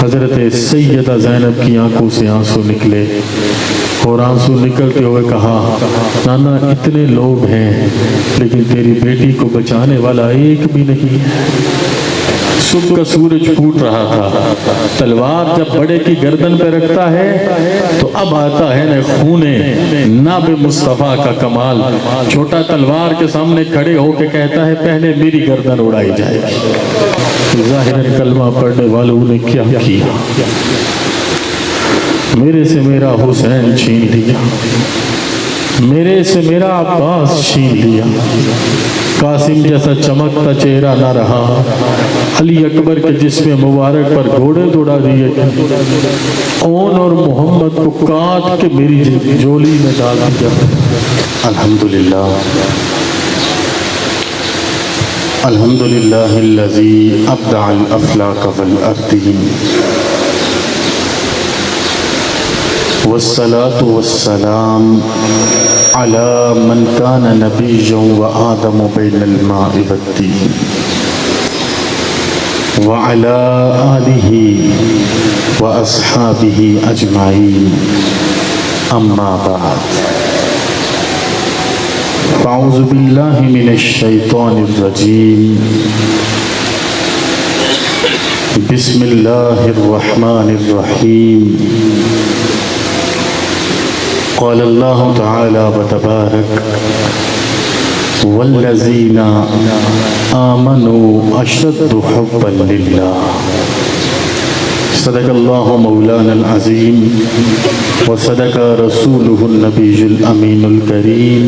हज़रत सैयदा ज़ैनब की आंखों से आंसू निकले और आंसू निकलते हुए कहा, नाना इतने लोग हैं लेकिन तेरी बेटी को बचाने वाला एक भी नहीं है। सुबह का सूरज फूट रहा था। तलवार जब बड़े की गर्दन पे रखता है तो अब आता है न खूने नाबे मुस्तफ़ा का कमाल। छोटा तलवार के सामने खड़े होके कहता है पहले मेरी गर्दन उड़ाई जाएगी। ज़ाहिरन कलमा पढ़ने वालों ने क्या किया, मेरे से मेरा हुसैन छीन लिया, मेरे से मेरा अब्बास छीन लिया। कासिम जैसा चमकता चेहरा ना रहा, अली अकबर के जिस्म मुबारक पर घोड़े दौड़ा दिए, ओन और मोहम्मद को काट के मेरी झोली में डाल दिया। अल्हम्दुलिल्लाह अल्हम्दुलिल्लाहिल्लज़ी अब्दअल अफ़लाक वल अर्दीन वस्सलातु वस्सलाम अला मन कान नबिय्यन व आदम बैनल माइ वद्दीन व अला आलिहि व अस्हाबिहि अजमाइन अम्मा बाद। फ़अऊज़ु बिल्लाहि मिनश शैतानिर रजीम। बिस्मिल्लाहिर रहमानिर रहीम। क़ाल अल्लाहु तआला व तबारक वल्लज़ीना आमनू अशद्दु हुब्बन लिल्लाह। सदक़ल्लाहु मौलानल अज़ीम व सदक़ रसूलुहुन नबियुल अमीनुल करीम।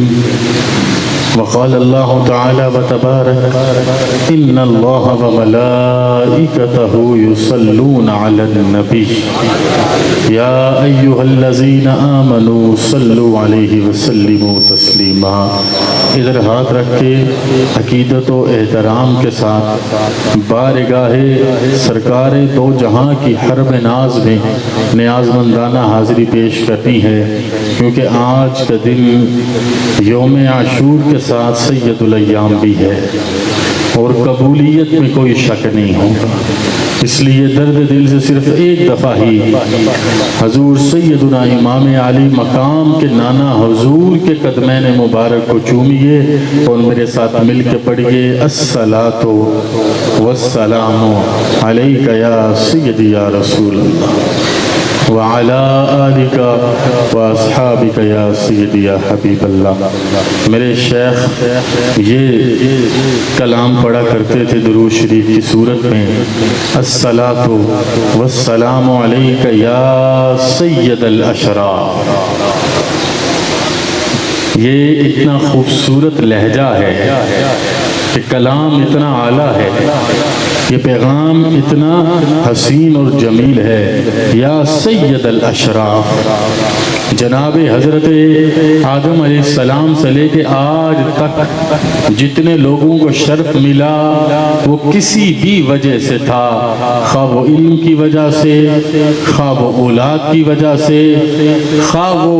वक़ाल अल्लाहु तआला व तबारक इन्नल्लाहा व मलाइकतहु युसल्लूना अलन नबी या अय्युहल्लज़ीना आमनू सल्लु अलैहि व सल्लिमू तस्लीमा। इधर हाथ रख के अक़ीदत व एहतराम के साथ बारगाहे सरकार दो जहां की हरम नाज में नियाज़मंदाना हाज़िरी पेश करनी है, क्योंकि आज का दिन यौम आशूर के साथ सैयदुल अय्याम भी है और कबूलियत में कोई शक नहीं होगा। इसलिए दर्द दिल से सिर्फ एक दफ़ा ही हजूर सैयदुना इमाम आली मकाम के नाना हजूर के कदमैन मुबारक को चूमिए और मेरे साथ मिल के पढ़िए अस्सलातु वस्सलामु अलैका या सय्यदी या रसूल अल्लाह व अला आलिका व अस्हाबिका या सय्यदी या हबीब अल्लाह। मेरे शेख ये कलाम पढ़ा करते थे दुरूद शरीफ की सूरत में, अस्सलातु वस्सलामु अलैका या सय्यदल अशराफ। ये इतना खूबसूरत लहजा है कि कलाम इतना आला है, ये पैगाम इतना हसीन और जमील है। या सैयदल अशराफ, जनाबे हज़रत आदम अलैहिस्सलाम से लेके आज तक जितने लोगों को शर्फ मिला वो किसी भी वजह से था, खा वो इल्म की वजह से, खा वो औलाद की वजह से, खा वो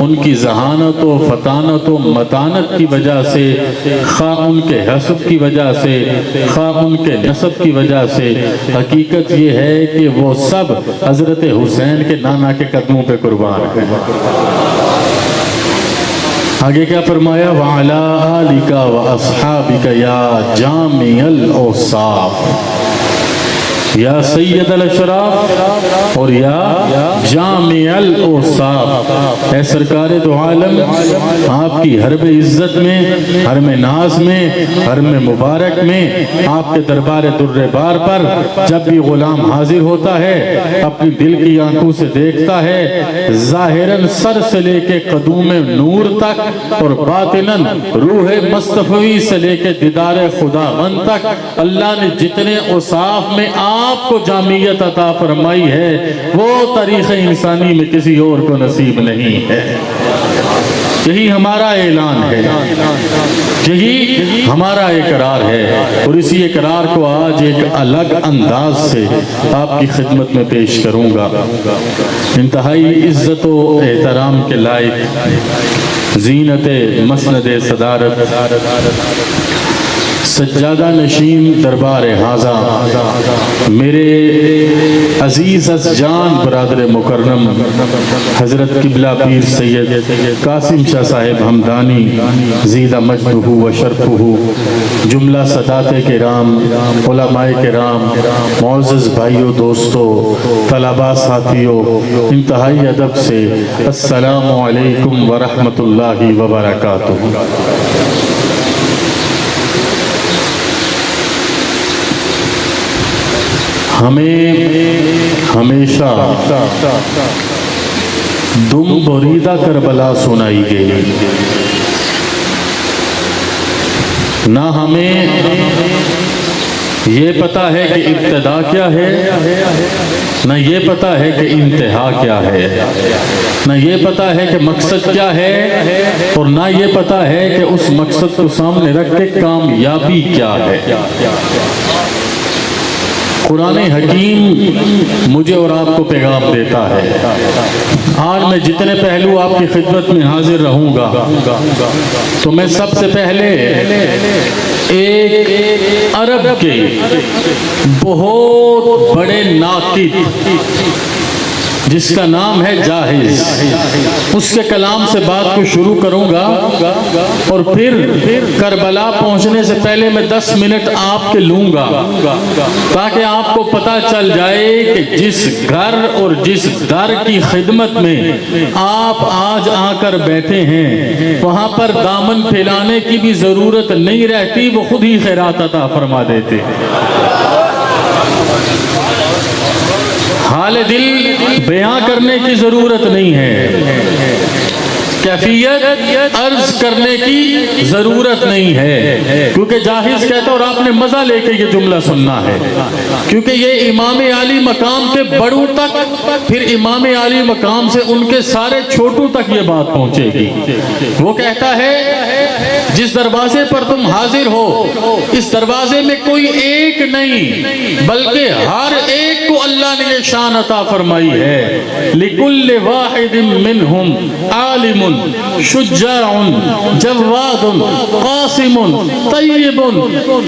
उनकी जहानत व फतानत व मतानत की वजह से, खा उनके हसब की वजह से, खा उनके नसब की वजह से। हकीकत ये है कि वो सब हज़रत हुसैन के नाना के कदमों पे कुर्बान हैं। आगे क्या फरमाया, व अला आलिका व अस्हाबिका या जामिअल औसाफ, या सैयदल अशराफ और या जामिअल औसाफ। ऐ सरकार दो आलम, आपकी हरब इज़्ज़त में, हरम नाज में, हरम मुबारक में, आपके दरबार दुर्रे बार पर जब भी गुलाम हाजिर होता है अपनी दिल की आंखों से देखता है, ज़ाहिरन सर से लेके कदूम नूर तक और बातिनन रूह मुस्तफ़वी से लेके दीदार खुदावन तक अल्लाह ने जितने औसाफ में आपको जामियत अता फरमाई है वो तारीख़ इंसानी में किसी और को नसीब नहीं है। यही हमारा ऐलान है, यही हमारा इकरार है और इसी इकरार को आज एक अलग अंदाज से आपकी खिदमत में पेश करूंगा। इंतहाई इज्जत व एहतराम के लायक ज़ीनत मसनद सदारत सज्जादा नशीन दरबार हाजा मेरे अजीज जान बरादर मुकर्रम हजरत किबला पीर सैयद कासिम शाह साहिब हमदानी ज़ीदा मजदहू व शरफहू, जुमला सदाते के राम, उलमाए के राम, मोअज़्ज़ज़ भाइयों, दोस्तों, तलबा साथियों, इंतहाई अदब से अस्सलामु अलैकुम व रहमतुल्लाहि व बरकातुहू। हमें हमेशा दुम बोरीदा करबला सुनाई गई, ना हमें ये पता है कि इब्तिदा क्या है, ना ये पता है कि इंतहा क्या है, ना ये पता है कि मकसद क्या है, और ना ये पता है कि उस मकसद को सामने रख के कामयाबी क्या है। कुरान हकीम मुझे और आपको पैगाम देता है। आज मैं जितने पहलू आपकी खिदमत में हाजिर रहूंगा, तो मैं सबसे पहले एक अरब के बहुत बड़े नाकिद जिसका नाम है जाहिज, उसके कलाम से बात को शुरू करूंगा, और फिर करबला पहुंचने से पहले मैं 10 मिनट आपके लूंगा, ताकि आपको पता चल जाए कि जिस घर और जिस दर की खिदमत में आप आज आकर बैठे हैं, वहां पर दामन फैलाने की भी जरूरत नहीं रहती, वो खुद ही खैरात अता फरमा देते हैं। हाल दिल बयां करने की जरूरत नहीं है, कैफियत अर्ज करने की जरूरत नहीं है, क्योंकि जाहिज कहता और आपने मजा लेके ये जुमला सुनना है, क्योंकि ये इमाम आली मकाम के बड़ों तक, फिर इमाम आली मकाम से उनके सारे छोटों तक ये बात पहुंचेगी। वो कहता है जिस दरवाजे पर तुम हाजिर हो, इस दरवाजे में कोई एक नहीं बल्कि हर एक को अल्लाह ने ये शान अता फरमाई है। लिकुल्लि वाहिदिन मिनहुम आलिमुन शुज्जाउन जव्वादुन कासिमुन तय्यिबुन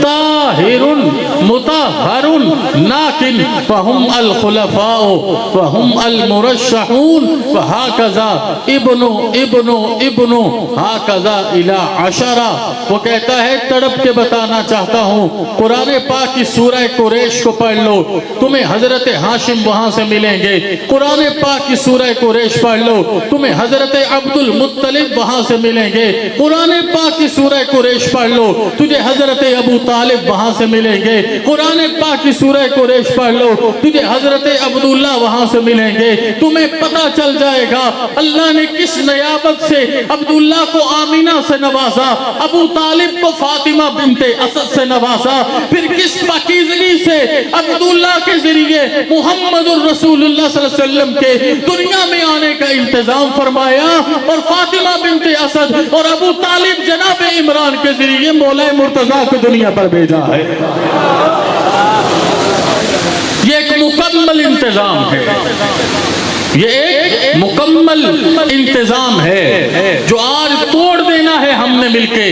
ताहिरुन मुतahharun नाकिन फहुम अल खुलफाओ फहुम अल मुरश्शहून फहाकज़ा इब्नु इब्नु इब्नु हाकज़ा इला अशरा। वो कहता है तड़प के बताना चाहता हूँ, कुरान पाक की सूरह कुरैश को पढ़ लो, तुम्हें हजरत हाशिम वहां से मिलेंगे। कुरान पाक की सूरह कुरैश पढ़ लो, तुम्हें हजरत अब्दुल मुत्तलिब वहां से मिलेंगे। कुरान पाक की सूरह कुरैश पढ़ लो, तुझे हजरत अबू तालिब वहां से मिलेंगे। कुरान पाक की सूरह कुरैश पढ़ लो, तुझे हजरत अब्दुल्ला वहां से मिलेंगे। तुम्हें पता चल जाएगा अल्लाह ने किस नियाबत से अब्दुल्ला को आमीना से नवाजा, अबू तालिब को फातिमा बिनते असद से नवाजा, फिर किस पाकीज़गी से अब्दुल्ला के जरिए मुहम्मदुर रसूलुल्लाह सल्लल्लाहु अलैहि वसल्लम के दुनिया में आने का इंतजाम फरमाया, और फातिमा बिनते असद और अबू तालिब जनाब इमरान के जरिए मौला मुर्तजा को दुनिया पर भेजा है। ये एक मुकम्मल इंतजाम है, ये एक मुकम्मल इंतजाम है जो आज तोड़ देना है हमने मिलके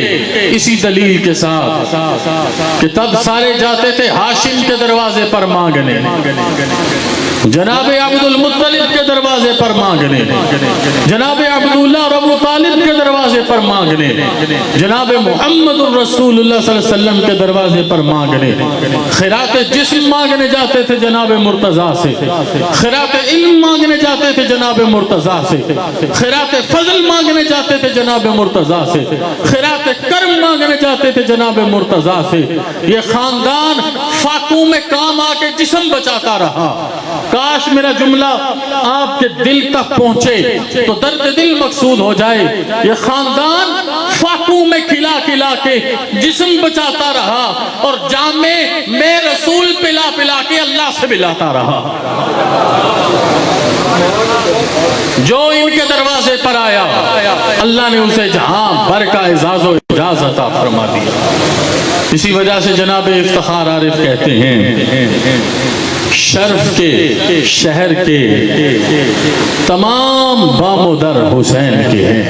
इसी दलील के साथ कि तब सारे जाते थे हाशिम के दरवाजे पर मांगने, जनाब अब्दुल मुत्तलिब के दरवाजे पर मांगने, जनाब अब्दुल्ला और अबू तालिब के दरवाजे पर मांगने, जनाब मुहम्मदुर रसूलुल्लाह सल्लल्लाहु अलैहि वसल्लम के दरवाजे पर मांगने। खिरात जिस्म मांगने जाते थे जनाब मुर्तजा से, खिरात इल्म मांगने जाते थे जनाब मुर्तजा से, खिरात फजल मांगने जाते थे जनाब मुर्तजा से, खिरात कर्म मांगने जाते थे जनाब मुर्तजा से। ये खानदान फाकू में काम आके जिस्म बचाता रहा। काश मेरा जुमला आपके दिल तक पहुंचे तो दर्द दिल मकसूद हो जाए। ये खानदान फाकू में खिला खिला के जिस्म बचाता रहा और जामे में रसूल पिला पिला के अल्लाह से मिलाता रहा। जो इनके दरवाजे पर आया अल्लाह ने उसे जहां भर का एजाज़ो इजाज़त अता फरमा दिया। इसी वजह से जनाब इफ्तिखार आरिफ कहते हैं शर्फ के शहर के तमाम बामोदर हुसैन के हैं।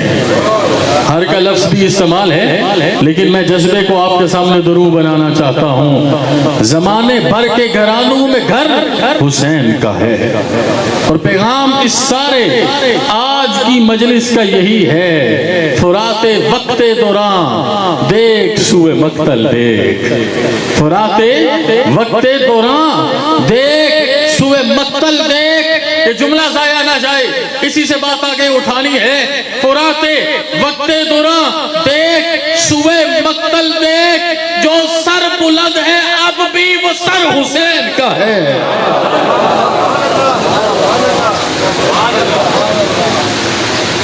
हर का लफ्ज भी इस्तेमाल है, लेकिन मैं जज्बे को आपके सामने दुरूद बनाना चाहता हूँ। जमाने भर के घरानों में घर हुसैन का है, और पैगाम इस सारे आज की मजलिस का यही है। फुराते वक्ते दौरान देख सुए मक्तल देख, फुराते वक्ते दौरान देख सुए मक्तल देख। ये जुमला जाया ना जाए, इसी से बात आगे उठानी है। फुराते वक्ते दौरान देख सुए मक्तल देख, जो सर बुलंद है अब भी वो सर हुसैन का है।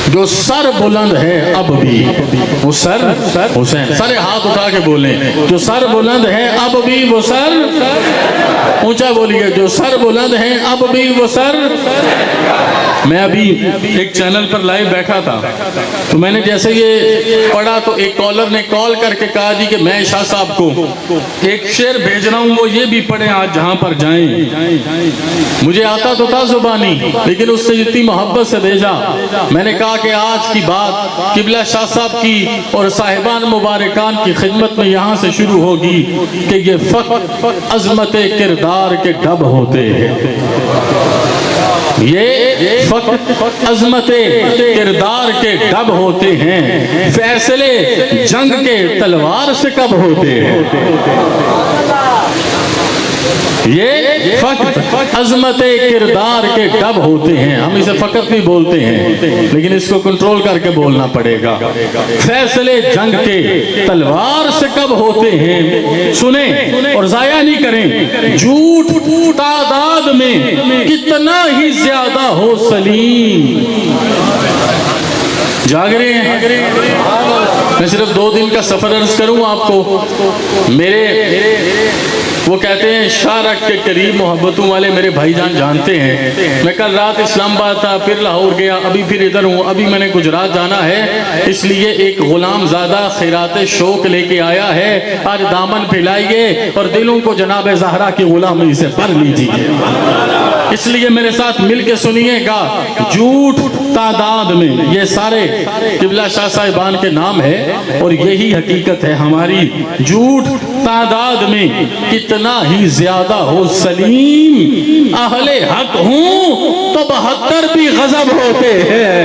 जो सर बुलंद है अब भी वो सर हुसैन। सारे हाथ उठा के बोले, जो सर बुलंद है अब भी वो सर, ऊंचा बोलिए, जो सर बुलंद है अब भी वो सर। मैं अभी एक चैनल पर लाइव बैठा था, तो मैंने जैसे ये पढ़ा तो एक कॉलर ने कॉल करके कहा जी कि मैं शाह साहब को एक शेर भेज रहा हूँ, वो ये भी पढ़े आज जहां पर जाएं। मुझे आता तो था जुबानी, लेकिन उससे इतनी मोहब्बत से भेजा। मैंने कहा कि आज की बात किबला शाह साहब की और साहिबान मुबारकान की खिदमत में यहाँ से शुरू होगी कि ये फख्र अजमत किरदार के ढब होते हैं। ये फख्र अजमत किरदार के ढब होते हैं, फैसले जंग के तलवार से कब होते हैं। ये फख्र अजमत किरदार के ढब होते हैं। हम इसे फकत भी बोलते हैं, लेकिन इसको कंट्रोल करके बोलना पड़ेगा। फैसले जंग के तलवार से कब होते हैं। सुने और जाया नहीं करें। झूठ तादाद में कितना ही ज्यादा हो सलीम। जाग रहे हैं। मैं सिर्फ 2 दिन का सफर अर्ज करूं आपको। मेरे वो कहते हैं शारक के करीब मोहब्बतों वाले मेरे भाईजान जानते हैं। मैं कल रात इस्लामाबाद था, फिर लाहौर गया, अभी फिर इधर हूँ, अभी मैंने गुजरात जाना है। इसलिए एक गुलाम ज़्यादा खैरात शौक लेके आया है। आज दामन फैलाइए और दिलों को जनाब ज़हरा की गुलामी से भर लीजिए। इसलिए मेरे साथ मिल के सुनिएगा। झूठ तादाद में, ये सारे किबला शाह साहिबान के नाम है और यही हकीकत है हमारी। झूठ तादाद में कितना ही ज्यादा हो सलीम। अहले हक हूं तो 72 भी गजब होते हैं।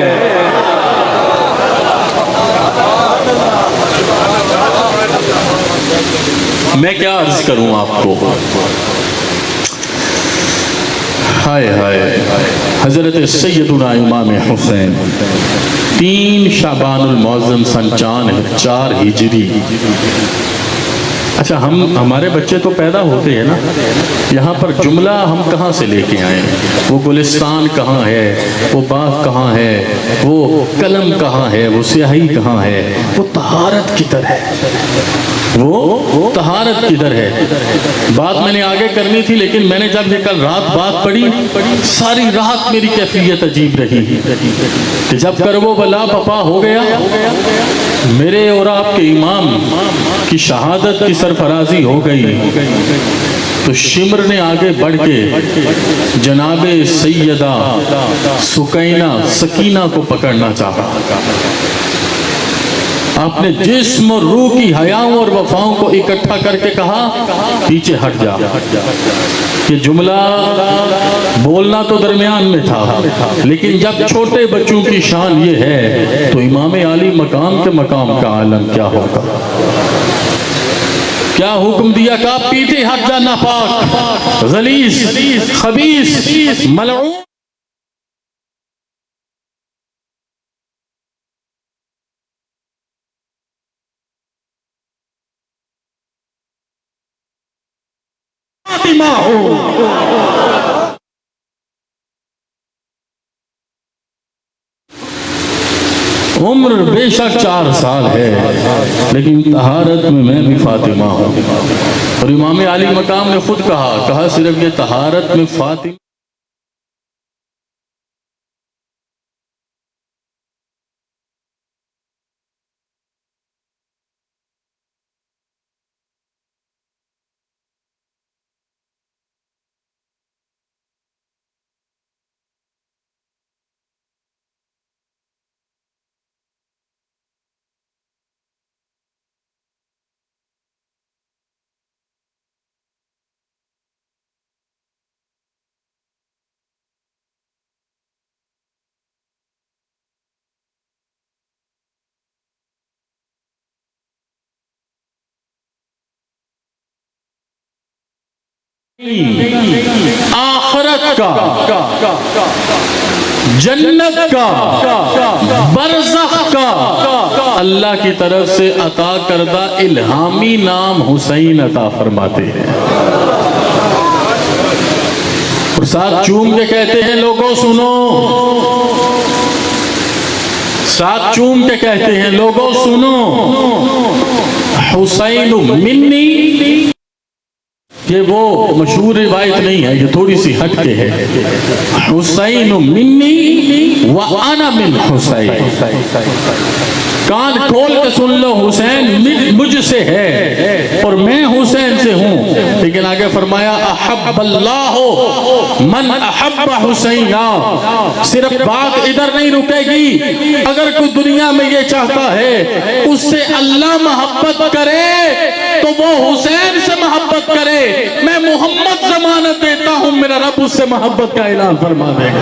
मैं क्या अर्ज करूं आपको। हाय हाय, हजरत सैयदुना इमाम हुसैन 3 शाबानुल मुअज्जम सन 4 हिजरी। अच्छा, हमारे बच्चे तो पैदा होते हैं ना, यहाँ पर जुमला हम कहाँ से लेके आए। वो गुलिस्तान कहाँ है, वो बाग कहाँ है, वो कलम कहाँ है, वो स्याही कहाँ है, वो तहारत किधर है, वो तहारत किधर है। बात मैंने आगे करनी थी, लेकिन मैंने जब ये कल रात बात पढ़ी, सारी रात मेरी कैफियत अजीब रही कि जब करवो बला पपा हो गया, मेरे और आपके इमाम की शहादत की सरफराजी हो गई, तो शिमर ने आगे बढ़ के जनाबे सैयदा सुकैना सकीना को पकड़ना चाहा। आपने जिस्म और रूह की हयाओं और वफाओं को इकट्ठा करके कहा पीछे हट जा। ये जुमला बोलना तो दरमियान में था, लेकिन जब छोटे बच्चों की शान ये है तो इमाम आली मकाम के मकाम का आलम क्या होगा। क्या हुक्म दिया का पीछे हट जा नापाक गलीस खबीस मलऊन। उम्र बेशक 4 साल है, लेकिन तहारत में मैं भी फातिमा हूँ। और इमाम आली मकाम ने खुद कहा सिर्फ ये तहारत में फातिमा आखिरत का, जन्नत का, बरज़ख का अल्लाह की तरफ से अता करदा इल्हामी नाम हुसैन अता फरमाते हैं। और साथ चूम के कहते हैं लोगों सुनो, साथ चूम के कहते हैं लोगों सुनो, हुसैन मिन्नी। ये वो मशहूर रिवायत नहीं है, ये थोड़ी सी हट के है। हुसैन मिन्नी व अना मिन हुसैन। कान खोल के सुन लो, हुसैन मुझसे है और मैं हुसैन से हूँ। लेकिन आगे फरमाया अहब्बल्लाहु मन अहब्ब हुसैना। सिर्फ बात इधर नहीं रुकेगी। अगर कोई दुनिया में ये चाहता है उससे अल्लाह मोहब्बत करे तो वो हुसैन से मोहब्बत करे। मैं मोहम्मद जमानत देता हूँ, मेरा रब उससे मोहब्बत का ऐलान फरमा देगा।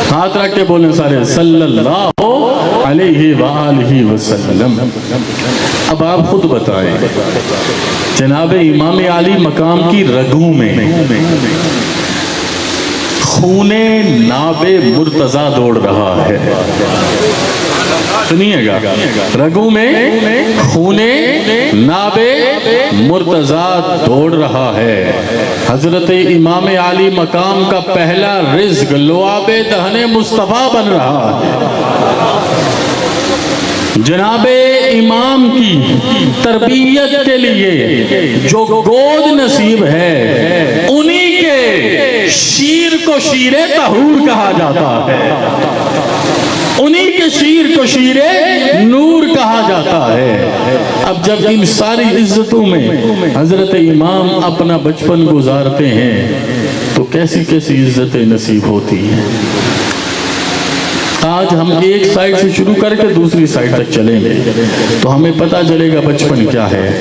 हाथ रख के बोले सारे सल्लल्लाहु अलैहि वालिहि वसल्लम। अब आप खुद बताएं, जनाब इमाम आली मकाम की रगों में खूने नाबे मुर्तजा दौड़ रहा है। सुनिएगा, रगों में खूने नाबे मुर्तजा दौड़ रहा है। हजरत इमाम आली मकाम का पहला रिज़्क लुआबे दहने मुस्तफ़ा बन रहा है। जनाबे इमाम की तरबियत के लिए जो गोद नसीब है, उन्हीं के शीर को शीरे तहूर कहा जाता है, उन्हीं के शीर को शीरे नूर कहा जाता है। अब जब इन सारी इज्जतों में हजरत इमाम अपना बचपन गुजारते हैं तो कैसी कैसी इज्जतें नसीब होती हैं। आज हम एक साइड से शुरू करके दूसरी साइड तक चलेंगे तो हमें पता चलेगा बचपन क्या है।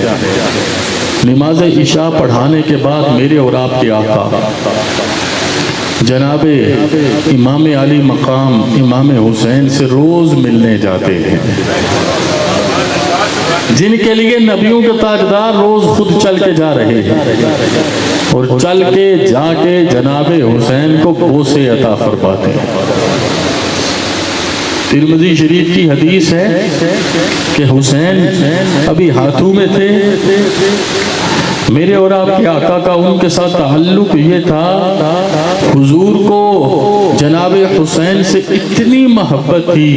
नमाज इशा पढ़ाने के बाद मेरे और आपके आका जनाबे इमाम आली मकाम इमाम हुसैन से रोज मिलने जाते हैं, जिनके लिए नबियों के ताजदार रोज खुद चल के जा रहे हैं और चल के जाके जनाबे हुसैन को बोसे अता फरमाते हैं। तिरमिज़ी शरीफ की हदीस है कि हुसैन अभी हाथों में थे। मेरे और आपके आका का उनके साथ ताल्लुक ये था, हुजूर को जनाब हुसैन से इतनी मोहब्बत थी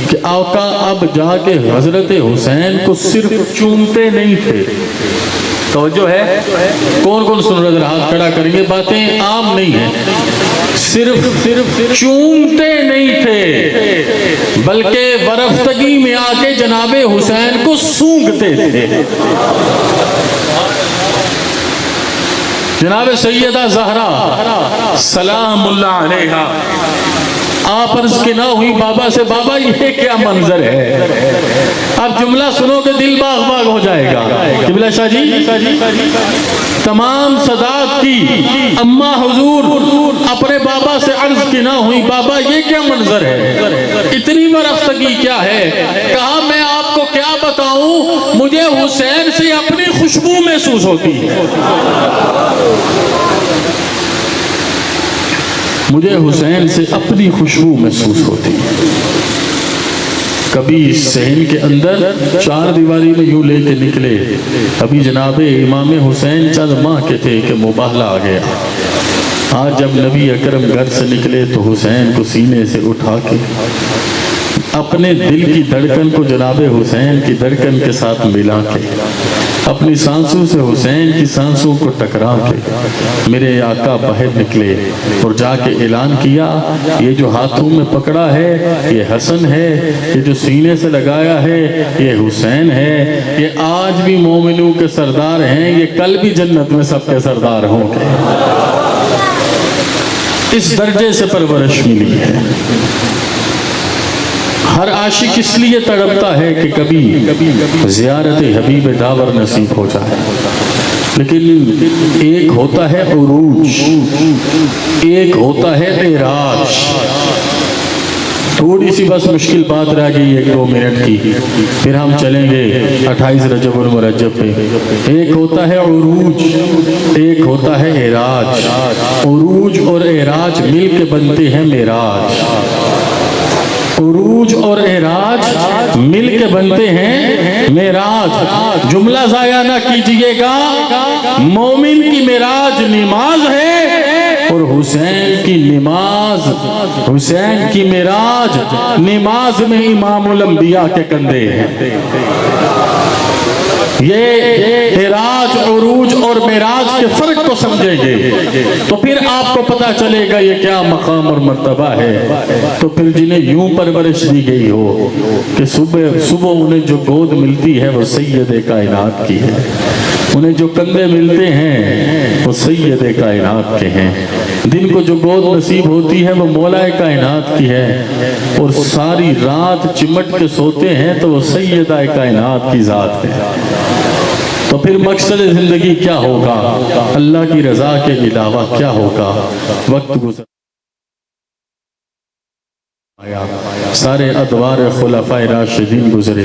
कि आका अब जाके हजरत हुसैन को सिर्फ चूमते नहीं थे। तो जो है कौन कौन सुन रहे, हाथ खड़ा करेंगे। बातें आम नहीं है, सिर्फ चूमते नहीं थे बल्कि बरफ्तगी में आके जनाबे हुसैन को सूंघते थे। जनाब सैयदा ज़हरा सलामुल्लाह अलैहा आप अर्ज के ना हुई बाबा से, बाबा ये क्या मंजर है। आप जुमला सुनोगे दिल बाग बाग हो जाएगा। किबला शाह जी तमाम सदात की अम्मा हुजूर अपने बाबा से अर्ज की ना हुई, बाबा ये क्या मंजर है, इतनी बरफ्तगी क्या है। कहा मैं आपको क्या बताऊं, मुझे हुसैन से अपनी खुशबू महसूस होती है, मुझे हुसैन से अपनी खुशबू महसूस होती है। कभी सहन के अंदर चार दीवारी में यूं लेके निकले, अभी जनाबे इमाम हुसैन चंद माह के थे कि मुबाहला आ गया। आज जब नबी अकरम घर से निकले तो हुसैन को सीने से उठा के अपने दिल की धड़कन को जनाबे हुसैन की धड़कन के साथ मिला के अपनी सांसों से हुसैन की सांसों को टकरा के मेरे आका बाहर निकले और जाके ऐलान किया, ये जो हाथों में पकड़ा है ये हसन है, ये जो सीने से लगाया है ये हुसैन है, ये आज भी मोमिनों के सरदार हैं, ये कल भी जन्नत में सबके सरदार होंगे। इस दर्जे से परवरिश मिली है। हर आशिक इसलिए तड़पता है कि कभी ज़ियारत हबीब दावर नसीब हो जाए, लेकिन एक होता है उरूज, एक होता है मेराज। थोड़ी सी बस मुश्किल बात रह गई 1-2 मिनट की, फिर हम चलेंगे 28 रजब और मुरज्जब पे। एक होता है उरूज, एक होता है एराज। उरूज और एराज मिल के बनते हैं मेराज। उरूज और एराज मिल के बनते हैं मेराज। जुमला जाया ना कीजिएगा, मोमिन की मेराज नमाज है और हुसैन की नमाज, हुसैन की मेराज नमाज में इमामुल अंबिया के कंधे हैं। ये एराज, उरूज और मेराज के फर्क को समझेंगे तो फिर आपको पता चलेगा ये क्या मकाम और मर्तबा है। तो फिर जिन्हें यूं परवरिश दी गई हो कि सुबह सुबह उन्हें जो गोद मिलती है वो सैयद कायनात की है, उन्हें जो कंधे मिलते हैं वो सैयद कायनात के हैं, दिन को जो गोद नसीब होती है वो मौलाए कायनात की है, और सारी रात चिमट के सोते हैं तो वो सैयदा कायनात की जात है। तो फिर मकसद जिंदगी क्या होगा, अल्लाह की रजा के अलावा क्या होगा। वक्त गुजर आया, सारे अदवार खुलफाए राशिदीन गुजरे,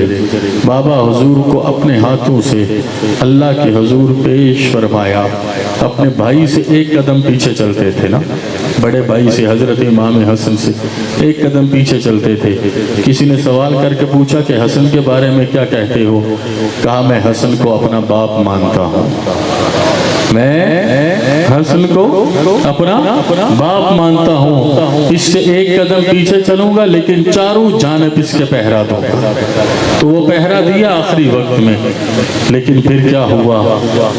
बाबा हुजूर को अपने हाथों से अल्लाह के हुजूर पेश फरमाया। अपने भाई से एक कदम पीछे चलते थे ना, बड़े भाई से हजरत इमाम हसन से एक कदम पीछे चलते थे। किसी ने सवाल करके पूछा कि हसन के बारे में क्या कहते हो, कहा मैं हसन को अपना बाप मानता हूँ, मैं हसन को अपना बाप मानता हूँ, इससे एक कदम पीछे चलूंगा लेकिन चारों जानिब इसके पहरा दूंगा। तो वो पहरा दिया आखिरी वक्त में, लेकिन फिर क्या हुआ,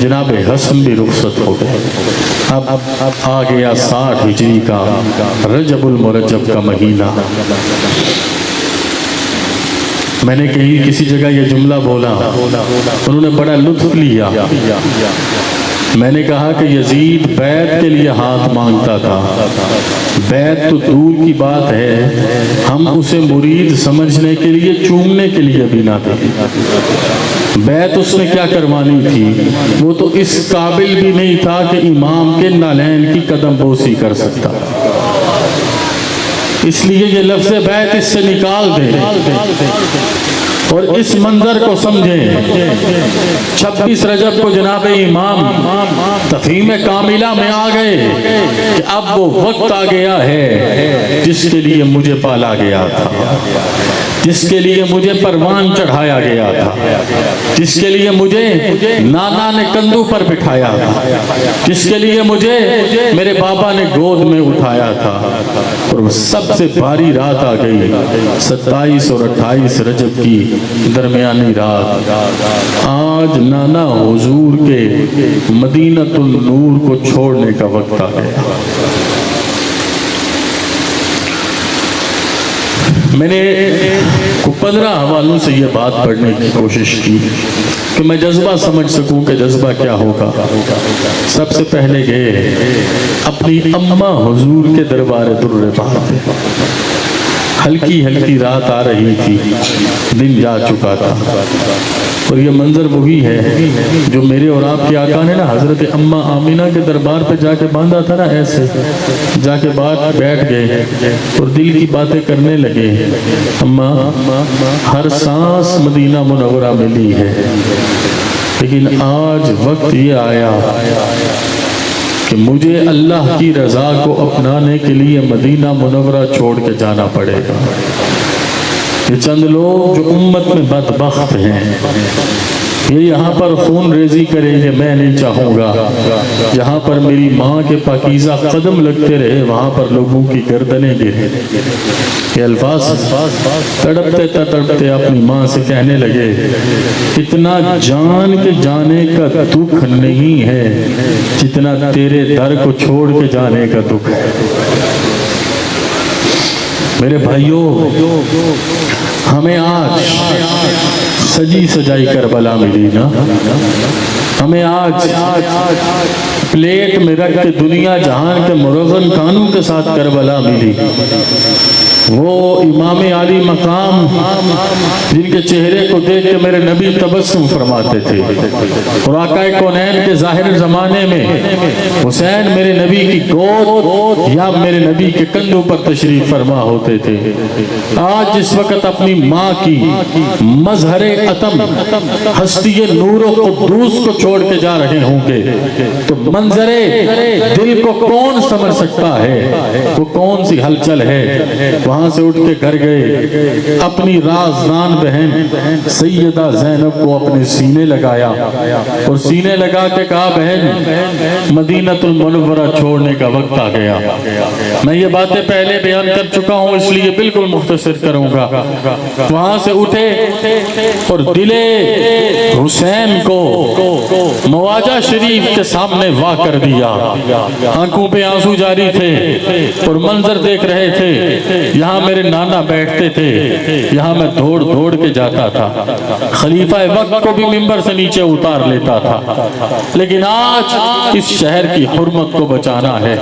जनाब हसन भी रुखसत हो गए। अब आ गया 60 हिजरी का रजबुल मुरज्जब का महीना। मैंने कहीं किसी जगह ये जुमला बोला, उन्होंने बड़ा लुत्फ लिया। मैंने कहा कि यजीद बैत के लिए हाथ मांगता था, बैत तो दूर की बात है, हम उसे मुरीद समझने के लिए, चूमने के लिए भी ना थे। बैत उसने क्या करवानी थी, वो तो इस काबिल भी नहीं था कि इमाम के नालैन की कदम बोसी कर सकता, इसलिए ये लफ्ज़ बैत इससे निकाल दे और इस मंजर को समझें। 26 रजब को जनाब इमाम तफहीम कामिला में आ गए कि अब वो वक्त आ गया है जिसके लिए मुझे पाला गया था, जिसके लिए मुझे परवान चढ़ाया गया था, जिसके लिए मुझे नाना ने कंधों पर बिठाया था, जिसके लिए मुझे मेरे बाबा ने गोद में उठाया था। और वो सबसे भारी रात आ गई, 27 और 28 रजब की दरमियानी रात। आज नाना हुजूर के मदीनतुल नूर को छोड़ने का वक्त आ गया। मैंने 15 हवालों से ये बात पढ़ने की कोशिश की कि मैं जज्बा समझ सकूं कि जज्बा क्या होगा। सबसे पहले गए अपनी अम्मा हुजूर के दरबार दुर्रे बात। हल्की हल्की रात आ रही थी, दिन जा चुका था, और ये मंजर वही है जो मेरे और आपके आका ने ना हजरत अम्मा आमिना के दरबार पे जाके बांधा था ना, ऐसे जाके बात बैठ गए और दिल की बातें करने लगे। अम्मा, हर सांस मदीना मुनव्वरा मिली है, लेकिन आज वक्त ये आया कि मुझे अल्लाह की रजा को अपनाने के लिए मदीना मुनव्वरा छोड़ के जाना पड़ेगा। ये चंद लोग जो उम्मत में बदबख्त हैं, ये यहाँ पर खून रेजी करेंगे, मैं नहीं चाहूँगा। यहाँ पर मेरी माँ के पाकीज़ा कदम लगते रहे, वहाँ पर लोगों की गर्दनें गिरे। ये अल्फाज तड़पते तड़पते अपनी माँ से कहने लगे, इतना जान के जाने का दुख नहीं है जितना तेरे दर को छोड़ के जाने का दुख है। मेरे भाइयों, हमें आज सजी सजाई करबला मिली ना, हमें आज प्लेट में रख के दुनिया जहान के मुरज़्ज़म कानून के साथ करबला मिली। वो इमाम आली मकाम जिनके चेहरे को देख के मेरे नबी तबस्सुम फरमाते थे, और आक़ाए कौनैन के ज़ाहिर ज़माने में हुसैन मेरे नबी की गोद या मेरे नबी के कंधों पर तशरीफ़ फरमा होते थे। आज जिस वक़्त अपनी माँ की मज़हरे अतम हस्ती नूर क़ुद्दूस को छोड़ के जा रहे होंगे तो मंजरे दिल को कौन समझ सकता है, वो कौन सी हलचल है। वहां से उठ के घर गए, अपनी राज़दान बहन सैयदा ज़ैनब को अपने सीने लगाया और सीने लगा के कहा, बहन मदीनतुल मुनव्वरा छोड़ने का वक्त आ गया। मैं ये बातें पहले बयान कर चुका हूँ, इसलिए बिल्कुल मुख्तसर करूंगा। वहां से उठे और दिले हुसैन को मवाजा शरीफ के सामने वाह कर दिया। आंखों पे आंसू जारी थे और मंजर देख रहे थे। यहाँ मेरे नाना बैठते थे, यहाँ मैं दौड़ दौड़ के जाता था, खलीफा वक्त को भी मिंबर से नीचे उतार लेता था। लेकिन आज इस शहर की हुर्मत को बचाना है।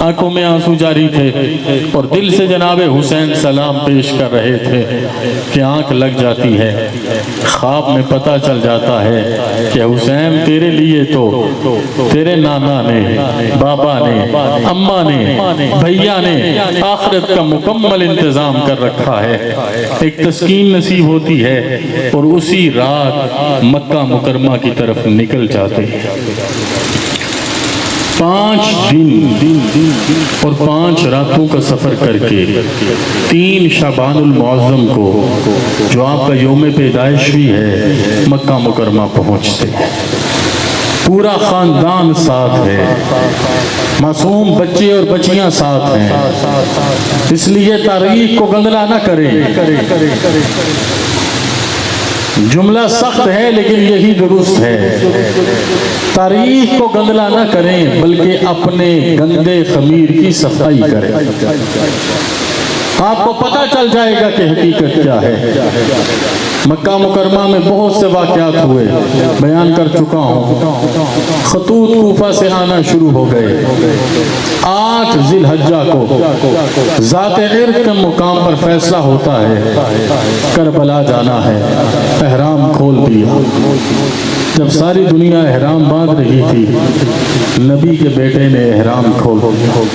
आंखों में आंसू जारी थे और दिल से जनाबे हुसैन सलाम पेश कर रहे थे कि आंख लग जाती है। ख्वाब में पता चल जाता है कि हुसैन तेरे लिए तो तेरे नाना ने, बाबा ने, अम्मा ने, भैया ने आखिरत का मुकम्मल इंतजाम कर रखा है। एक तस्कीन नसीब होती है और उसी रात मक्का मुकरमा की तरफ निकल जाते हैं। 5 दिन और 5 रातों का सफ़र करके 3 शबानुल मुअज़्ज़म को, जो आपका यौम पैदाइश भी है, मक्का मुकरमा पहुँचते हैं। पूरा ख़ानदान साथ है, मासूम बच्चे और बच्चियाँ साथ हैं, इसलिए तारीख को गंदला न करें। जुमला सख्त है लेकिन यही दुरुस्त है। तारीख को गंदला न करें बल्कि अपने गंदे खमीर की सफाई करें। आपको पता चल जाएगा कि हकीकत क्या है। मक्का मुकरमा में बहुत से वाक़यात हुए, बयान कर चुका हूँ। खतूत कूफा से आना शुरू हो गए। 8 ज़िलहज्जा को ज़ाते इर्क़ के मुकाम पर फैसला होता है, करबला जाना है। एहराम खोल दिया। जब सारी दुनिया एहराम बांध रही थी, नबी के बेटे ने एहराम खोल दिया।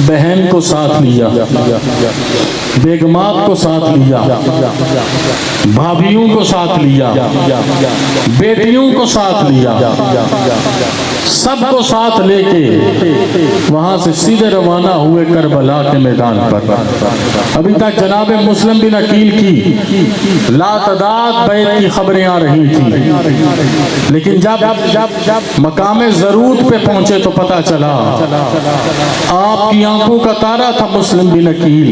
बहन को साथ लिया, बेगमात को साथ लिया, भाभियों को साथ लिया, बेटियों को साथ लिया, सबको साथ लेके वहां से सीधे रवाना हुए करबला के मैदान पर। अभी तक जनाब मुस्लिम बिन अकील की लातदाद बैत की खबरें आ रही थी, लेकिन जब मकामे ज़रूरत पे पहुंचे तो पता चला आपकी आंखों का तारा था मुस्लिम बिन अकील।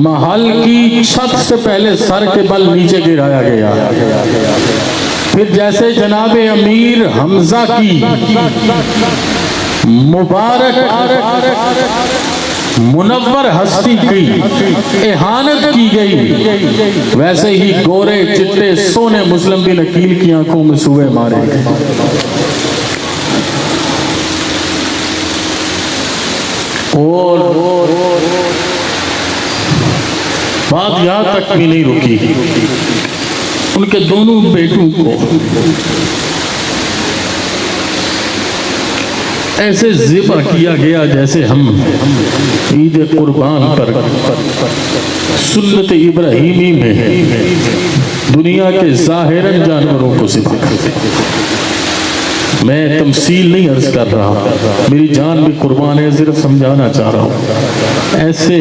महल की छत से पहले सर के बल नीचे गिराया गया, फिर जैसे जनाबे अमीर हमजा की मुबारक मुनव्वर हस्ती की एहानत की गई, वैसे ही गोरे चिट्टे सोने मुस्लिम बिन अकील की आंखों में सुए मारे गए। और बात यहाँ तक भी नहीं रुकी। उनके दोनों बेटों को ऐसे ज़िबा किया गया जैसे हम ईद कुर्बान पर सुन्नत इब्राहीमी में दुनिया के ज़ाहिरन जानवरों को ज़िबा करते हैं। मैं तमसील नहीं अर्ज कर रहा, मेरी जान भी कुर्बान है, सिर्फ समझाना चाह रहा हूँ। ऐसे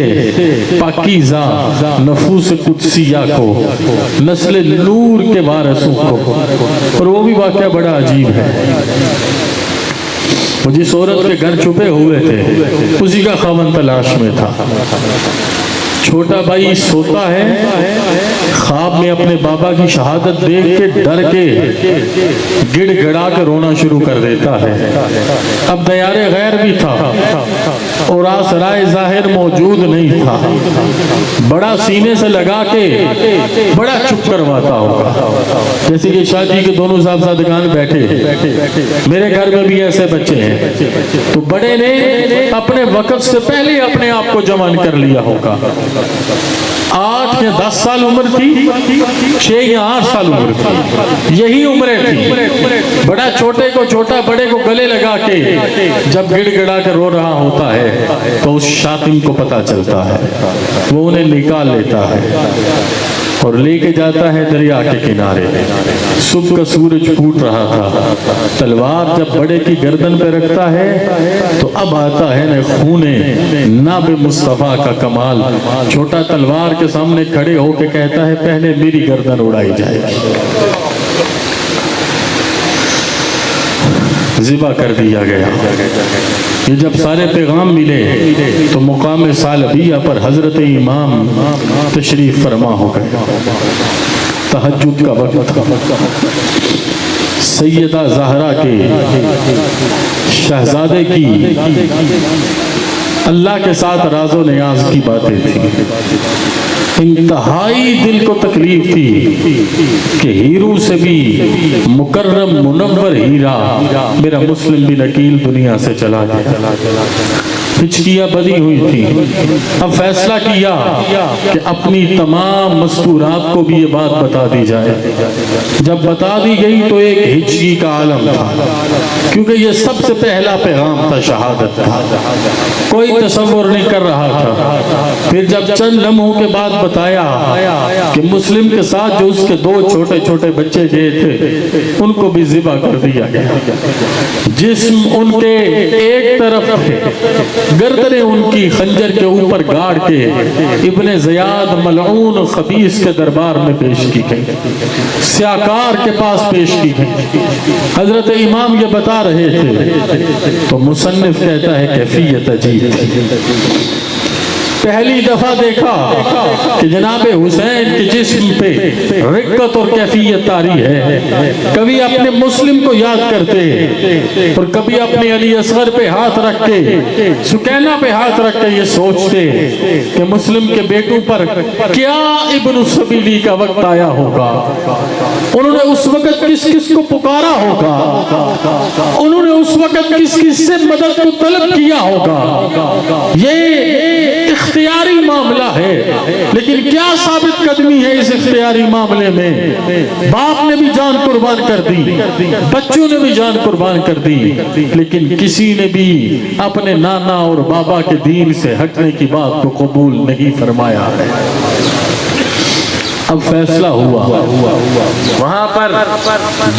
पाकीज़ा नफूस कुदसिया को, नस्ल नूर के वारिसों को, और वो भी वाक़या बड़ा अजीब है। वो जिस औरत के घर छुपे हुए थे उसी का ख़ावंद तलाश में था। छोटा भाई सोता है, ख्वाब में अपने बाबा की शहादत देख के डर के गिड़गिड़ा के रोना शुरू कर देता है। अब दयारे गैर भी था, और आसराए जाहिर मौजूद नहीं था, बड़ा सीने से लगा के बड़ा चुप करवाता होगा। जैसे कि शादी के दोनों साहबजादगान बैठे, मेरे घर में भी ऐसे बच्चे हैं, तो बड़े ने अपने वक्त से पहले अपने आप को जवान कर लिया होगा। 8 या 10 साल उम्र थी, 6 या 8 साल उम्र थी, यही उम्रें थी। बड़ा छोटे को छोटा बड़े को गले लगा के जब गिड़गिड़ा के रो रहा होता है तो उस शातिम को पता चलता है, वो उन्हें निकाल लेता है और लेके जाता है दरिया के किनारे। सुबह का सूरज फूट रहा था, तलवार जब बड़े की गर्दन पे रखता है तो अब आता है न खूने नाबे मुस्तफा का कमाल। छोटा तलवार के सामने खड़े होके कहता है पहले मेरी गर्दन उड़ाई जाएगी। ज़िबा कर दिया गया। ये जब सारे पैगाम मिले तो मुकाम सालबिया पर हजरत इमाम तशरीफ फरमा हो गए। तहज्जुद का वक्त, सैयदा ज़हरा के शहजादे की अल्लाह के साथ राज़ो नियाज की बातें थी। इंतहाई दिल को तकलीफ थी कि हीरू से भी मुकर्रम मुनव्वर हीरा मेरा मुस्लिम बिन अकील दुनिया से चला गया। हिचकियाँ बदी हुई थी। अब फैसला किया कि अपनी तमाम मस्तूरात को भी ये बात बता दी जाए। जब बता दी गई तो एक हिचकी का आलम था, क्योंकि ये सबसे पहला पैगाम था, शहादत था, कोई तसव्वुर नहीं कर रहा था। फिर जब चंद लम्हों के बाद बताया कि मुस्लिम के साथ जो उसके 2 छोटे छोटे बच्चे गए थे उनको भी ज़िबा कर दिया गया। जिस्म उनके एक तरफ थे, गर्दनें उनकी खंजर के ऊपर गाड़ के इब्ने ज़ियाद मलऊन खबीस के दरबार में पेश की गई, स्याकार के पास पेश की गई। हजरत इमाम ये बता रहे थे तो मुसन्निफ कहता है कैफियत अजीब थी। पहली दफा देखा कि जनाबे हुसैन के जिस्म पे रिक्कत और कैफियत तारी है। कभी अपने मुस्लिम को याद करते और कभी अपने अली असगर पे हाथ रख के, सुकैना पे हाथ रख के ये सोचते कि मुस्लिम के बेटों पर क्या इब्न सबीली का वक्त आया होगा। उन्होंने उस वक्त किस किस को पुकारा होगा, उन्होंने उस वक्त किस किस से मदद को तलब किया होगा। ये इख्तियारी मामला है, लेकिन क्या साबित कदमी है इस इख्तियारी मामले में। बाप ने भी जान कुर्बान कर दी, बच्चों ने भी जान कुर्बान कर दी, लेकिन किसी ने भी अपने नाना और बाबा के दीन से हटने की बात को कबूल नहीं फरमाया है। अब फैसला हुआ, वहां पर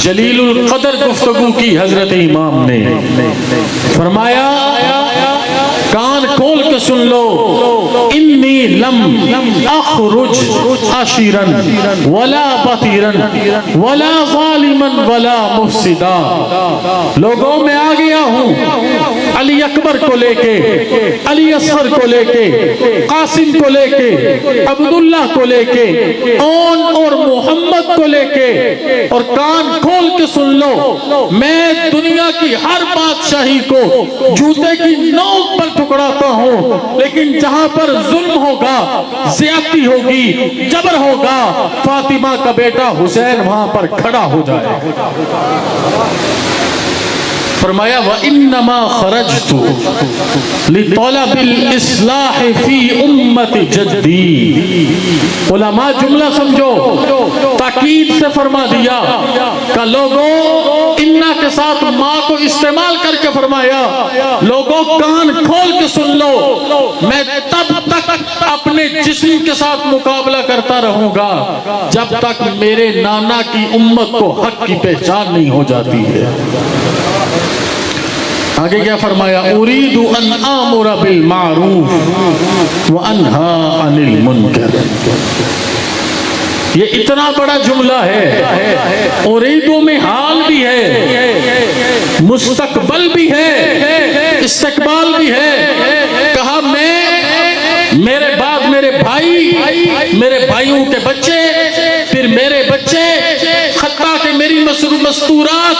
जलीलुल कदर गुफ्तगू की हजरत इमाम ने फरमाया, कान खोल के सुन लो, इन्नी लम अखरुज आशिरन वला बतीरन वला ज़ालिमन वला मुफसिदा। लोगों में आ गया हूँ अली अकबर को लेके, अली असगर को लेके, कासिम को लेके, अब्दुल्ला को लेके और मोहम्मद को लेके, और कान खोल के सुन लो, मैं दुनिया की हर बादशाही को जूते की नोक पर टुकड़ाता हूँ, लेकिन जहां पर जुल्म होगा, ज्यादती होगी, जबर होगा, फातिमा का बेटा हुसैन वहां पर खड़ा हो जाए। फरमाया व इन्नमा खरजतु लितलबिल इस्लाह फी उम्मति जद्दी। उलमा जुमला समझो, ताकीद से फरमा दिया का लोगों, इन्ना के साथ माँ को इस्तेमाल करके फरमाया, लोगों कान खोल के सुन लो, मैं तब तक अपने जिस्म के साथ मुकाबला करता रहूंगा जब तक मेरे नाना की उम्मत को हक की पहचान नहीं हो जाती है। आगे क्या फरमाया, उरीदु अन आमुरा बिल मारूफ व अनहा अनिल मुनकर। ये इतना बड़ा जुमला है, उरीदु में हाल भी है, मुस्तकबल भी है, इस्तकबाल भी है। कहा मैं, मेरे बाद मेरे भाई, मेरे भाइयों के बच्चे, फिर मेरे बच्चे, खत्ता के मेरी मस्तूरात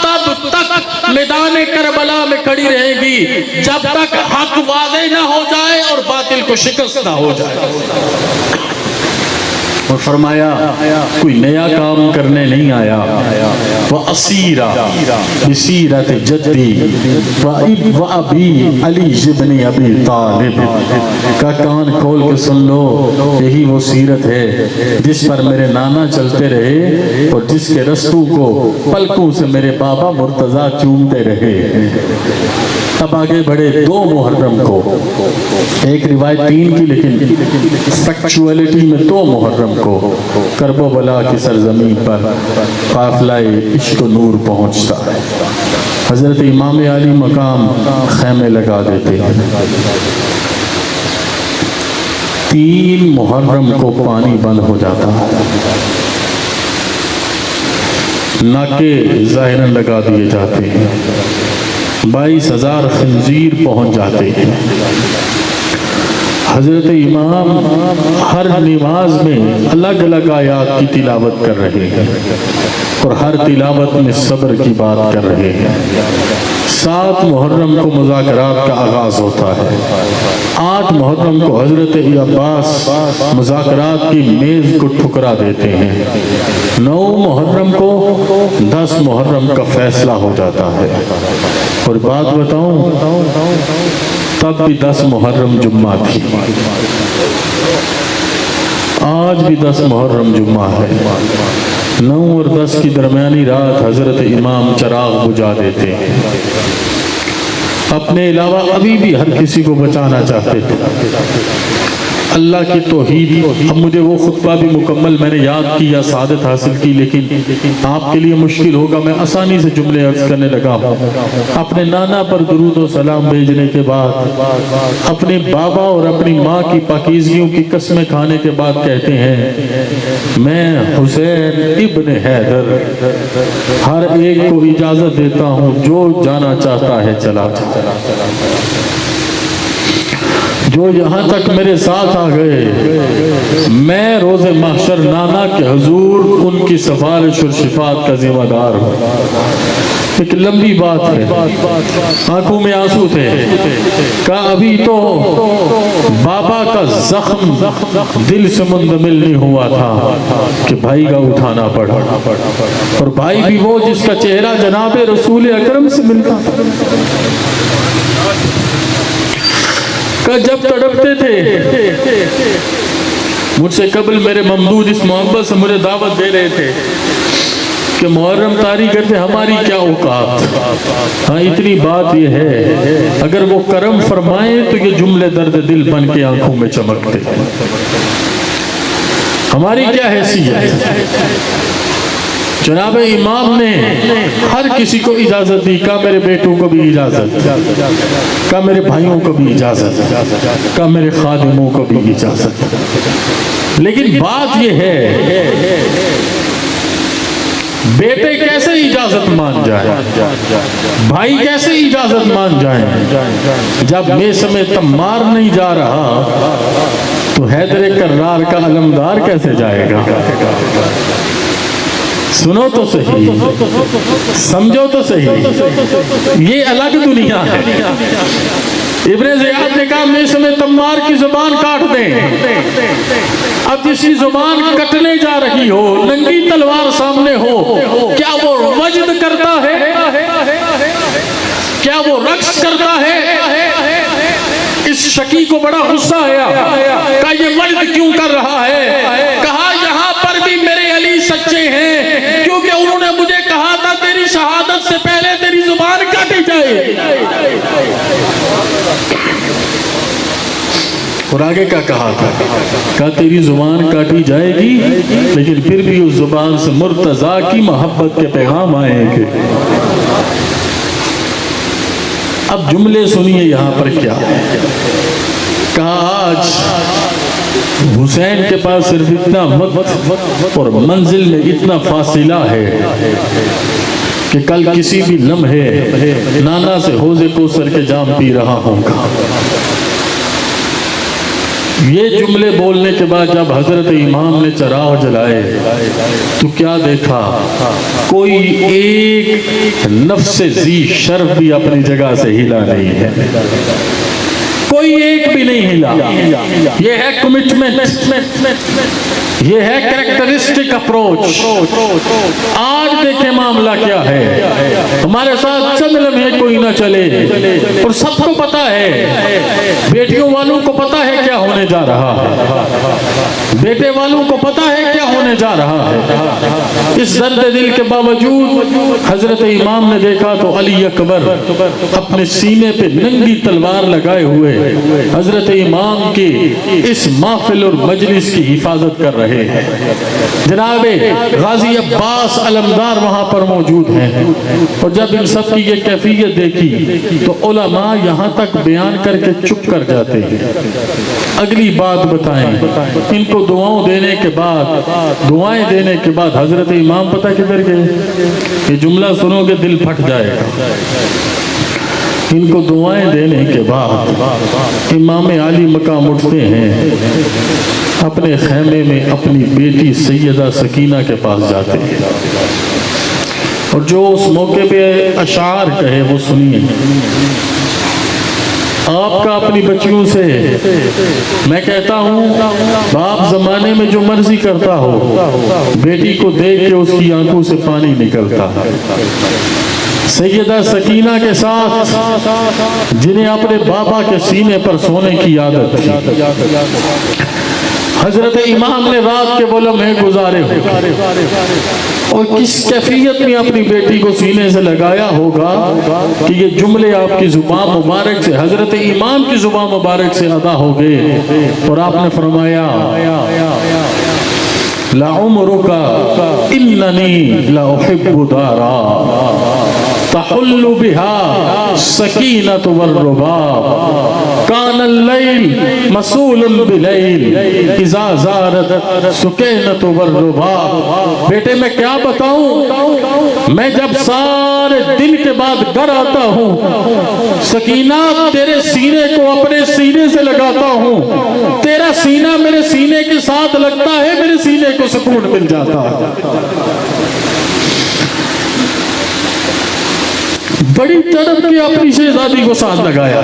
तब तक मैदान करबला में खड़ी रहेगी जब तक हक वाज़े ना हो जाए और बातिल को शिकस्त ना हो जाए। और फरमाया कोई नया काम करने नहीं आया, वह असीरा बिसीरत जद्दी व अबी अली इब्न अबी तालिब का कान खोल के सुन लो, यही वो सीरत है जिस पर मेरे नाना चलते रहे और जिसके रस्तों को पलकों से मेरे बाबा मुर्तजा चूमते रहे। अब आगे बढ़े 2 मुहर्रम को, एक रिवायत 3 की लेकिन फैक्चुअलिटी में 2 मुहर्रम को करबला की सरजमीन पर काफिलाए इश्क नूर पहुंचता है। हजरत इमाम अली मकाम खैमे लगा देते हैं। 3 मुहर्रम को पानी बंद हो जाता है, नाके ज़ाहिरन लगा दिए जाते हैं, 22,000 खंजीर पहुंच जाते हैं। हजरत इमाम हर नमाज में अलग अलग आयात की तिलावत कर रहे हैं और हर तिलावत में सब्र की बात कर रहे हैं। 7 मुहर्रम को मुज़ाकरात का आगाज होता है। 8 मुहर्रम को हजरत अब्बास मुज़ाकरात की मेज को ठुकरा देते हैं। 9 मुहर्रम को 10 मुहर्रम का फैसला हो जाता है। और बात बताऊं, तब भी 10 मुहर्रम जुम्मा थी, आज भी 10 मुहर्रम जुम्मा है। 9 और 10 की दरमियानी रात हजरत इमाम चराग बुझा देते हैं। अपने अलावा अभी भी हर किसी को बचाना चाहते थे। अल्लाह की तौहीद। अब मुझे वो खुतबा भी मुकम्मल मैंने याद की या सादत हासिल की, लेकिन आपके लिए मुश्किल होगा, मैं आसानी से जुमले अर्ज करने लगा हूँ। अपने नाना पर दुरूद और सलाम भेजने के बाद, अपने बाबा और अपनी माँ की पाकीज़गियों की कस्में खाने के बाद कहते हैं, मैं हुसैन इब्न हैदर हर एक को इजाज़त देता हूँ, जो जाना चाहता है चला जो यहाँ तक मेरे साथ आ गए, मैं रोज़े महशर नाना के हुजूर उनकी सफारिश और शिफात का जिम्मेदार हूँ। एक लंबी बात है, आंखों में आंसू थे। कहा अभी तो बाबा का जख्म दिल से मुंदमिल नहीं हुआ था कि भाई का उठाना पड़ा, और भाई भी वो जिसका चेहरा जनाब रसूल अकरम से मिलता। जब तड़पते थे, मुझसे कबल मेरे ममदूद इस मोहब्बत से मुझे दावत दे रहे थे कि मुहर्रम तारी करते हमारी क्या औकात। हाँ, इतनी बात ये है, अगर वो करम फरमाए तो ये जुमले दर्द दिल बन के आंखों में चमकते। हमारी क्या हैसियत। जनाब इमाम ने हर किसी को इजाजत दी, का मेरे बेटों को भी इजाजत, का मेरे भाइयों को भी इजाजत, का मेरे खादिमों को भी इजाजत। लेकिन बात यह है, बेटे कैसे इजाजत मान जाए, भाई कैसे इजाजत मान जाए। जब मैं समय तम्मार नहीं जा रहा तो हैदर कर्रार का अलमदार कैसे जाएगा। सुनो तो सही, समझो तो सही, ये अलग दुनिया है। इब्ने ज़ियाद ने कहा मैं समय तम्मार की जुबान काट दें। अब जिसकी जुबान कटने जा रही हो, नंगी तलवार सामने हो, क्या वो वजद करता है, क्या वो रक्स करता है। इस शकी को बड़ा गुस्सा आया, कहा ये वजद क्यों कर रहा है। कहा यहाँ पर भी मेरे अली सच्चे हैं, क्योंकि उन्होंने मुझे कहा था तेरी शहादत से पहले तेरी जुबान काटी जाए। और आगे क्या कहा था, कहा तेरी जुबान काटी जाएगी, लेकिन फिर भी उस जुबान से मुर्तजा की मोहब्बत के पैगाम आएंगे। अब जुमले सुनिए यहाँ पर क्या है। कहा आज हुसैन के पास सिर्फ इतना वक्त और मंजिल में इतना फासिला है कि कल किसी भी लम्हे नाना से हौज़े कौसर के जाम पी रहा होगा। ये जुमले बोलने के बाद जब हजरत इमाम ने चराग जलाए तो क्या देखा, कोई एक नफ्स जी शर्फ भी अपनी जगह से हिला नहीं है, कोई एक भी नहीं हिला। ये है कमिटमेंट, ये है कैरेक्टरिस्टिक अप्रोच। आज देखें मामला क्या है, हमारे साथ चंद लम्हे कोई ना चले और सबको पता है, बेटियों वालों को पता है क्या होने जा रहा है, बेटे वालों को पता है क्या होने जा रहा है। इस दर्द दिल के बावजूद हजरत इमाम ने देखा तो अली अकबर अपने सीने पे नंगी तलवार लगाए हुए हजरत इमाम की इस महफिल और मजलिस की हिफाजत कर रहे हैं। जनाबे गाजी अब्बास अलमदार वहां पर मौजूद हैं और जब इन सब की ये कैफियत देखी तो उलमा यहाँ तक बयान करके चुप कर जाते हैं। अगली बात बताएं, इनको दुआओं देने के बाद, दुआएं देने के बाद हजरत इमाम पता किधर गए? ये जुमला सुनोगे दिल फट जाएगा। इनको दुआएं देने के बाद इमाम आली मकाम उठते हैं, अपने खैमे में अपनी बेटी सैयदा सकीना के पास जाते हैं और जो उस मौके पे अशार कहे वो सुनिए। आपका अपनी बच्चियों से मैं कहता हूँ, बाप जमाने में जो मर्जी करता हो, बेटी को देख के उसकी आंखों से पानी निकलता है। सैयदा सकीना के साथ जिन्हें अपने बाबा के सीने पर सोने की आदत थी, हजरत इमाम ने रात के बोला मैं गुजारे हो और किस कैफियत में अपनी बेटी को सीने से लगाया होगा कि ये जुमले आपकी जुबान मुबारक से, हजरत इमाम की जुबान मुबारक से अदा हो गए और आपने फरमाया ला उम्रुका इन्ननी ला उहिब्बु दारा तहुल्लु बिहा सकीनतु वर्रुबाब कानल लैल मसूलन बिलैल इज़ा ज़ारत सुकीनतु वर्रुबाब। बेटे मैं क्या बताऊं, मैं जब सारे दिन के बाद घर आता हूँ, सकीना तेरे सीने को अपने सीने से लगाता हूँ, तेरा सीना मेरे सीने के साथ लगता है, मेरे सीने को सुकून मिल जाता है। बड़ी तड़प के अपनी शहजादी को साथ लगाया।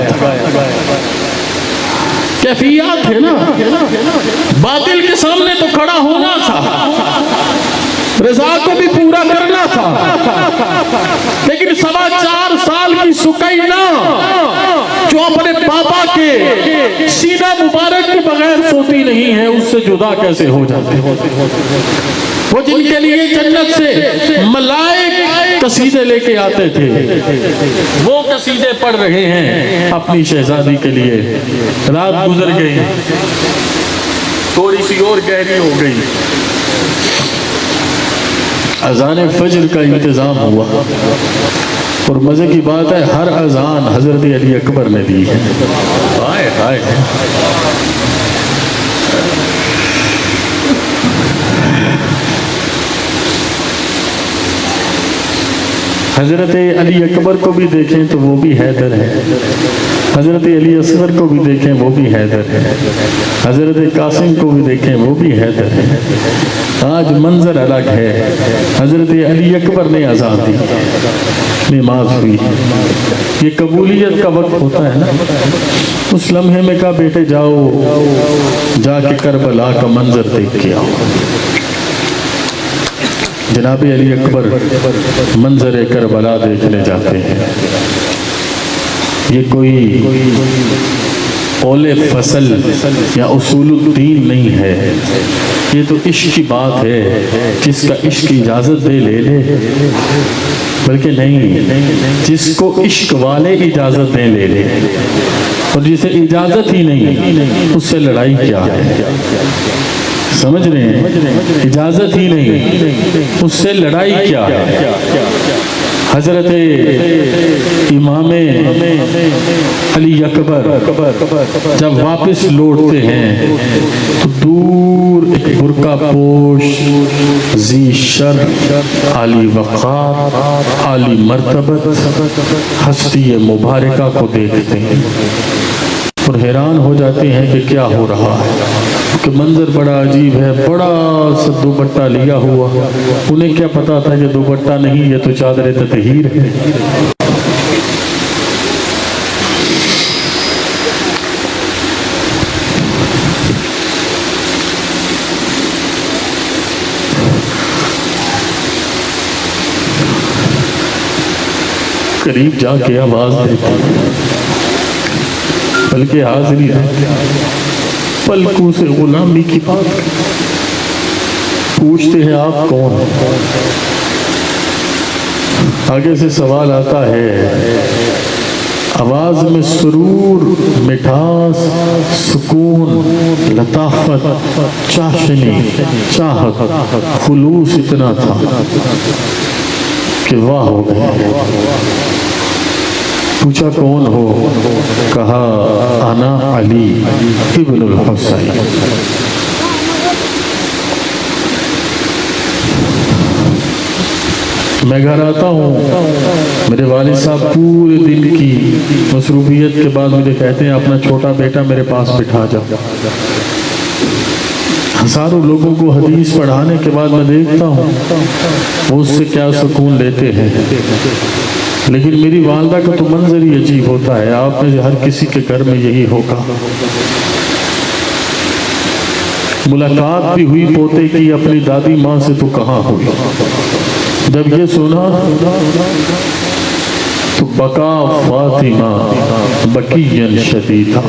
कैफियत है ना, बातिल के सामने तो खड़ा होना था, रजा को भी पूरा करना था, लेकिन 4.25 साल की सुकैना जो अपने पापा के सीना मुबारक के बगैर सोती नहीं है, उससे जुदा कैसे हो जाते? वो जिनके लिए जन्नत से मलाइक कसीदे लेके आते थे, वो कसीदे पढ़ रहे हैं अपनी शहजादी के लिए। रात गुजर गई, थोड़ी सी और गहरी हो गई, अजान फजर का इंतजाम हुआ और मजे की बात है हर अजान हजरत अली अकबर ने दी है। हाय हाय, हजरत अली अकबर को भी देखें तो वो भी हैदर है, हजरत अली असगर को भी देखें वो भी हैदर है, हजरत कासिम को भी देखें वो भी हैदर है। आज मंजर अलग है, हजरत अली अकबर ने आज़ाद दी, नमाज हुई, ये कबूलियत का वक्त होता है ना, उस लम्हे में कहा बेटे जाओ जाके करबला का मंजर देख के आओ। जनाब अली अकबर मंजर करबला देखने जाते हैं। ये कोई औले फसल या उसूलुद्दीन नहीं है, ये तो इश्क की बात है, जिसका इश्क इजाज़त दे ले ले, बल्कि नहीं, जिसको इश्क वाले इजाज़त दे ले ले, और जिसे इजाज़त ही नहीं उससे लड़ाई क्या है? समझ रहे हैं, इजाजत ही नहीं उससे लड़ाई क्या है? हजरत इमाम अली अकबर जब वापस लौटते हैं तो दूर एक बुर्का पोश जी शर्फ आली वक़ार आली मर्तबत हस्ती मुबारका को देखते हैं। और हैरान हो जाते हैं कि क्या हो रहा है, कि मंजर बड़ा अजीब है। बड़ा सा दुपट्टा लिया हुआ, उन्हें क्या पता था कि दुपट्टा नहीं, ये तो चादर ततहीर है। करीब जाके आवाज देते, बल्कि हाजिरी पलकों से गुलामी की बात पूछते हैं, आप कौन? आगे से सवाल आता है, आवाज में सुरूर, मिठास, सुकून, लताफत, चाशनी, चाहत, खुलूस इतना था कि वाह हो गए। पूछा कौन हो? कहा अना अली इब्नुल हुसैन। मैं घर आता हूँ, मेरे वालिद साहब पूरे दिन की मसरूफियत के बाद मुझे कहते हैं अपना छोटा बेटा मेरे पास बिठा जाओ। हजारों लोगों को हदीस पढ़ाने के बाद मैं देखता हूँ वो उससे क्या सुकून लेते हैं, लेकिन मेरी वालदा का तो मंजर ही अजीब होता है। आप में हर किसी के घर में यही होगा। मुलाकात भी हुई पोते की अपनी दादी माँ से, तो कहाँ हुई? जब ये सुना तो बका फातिमा बकीयन शदीदा,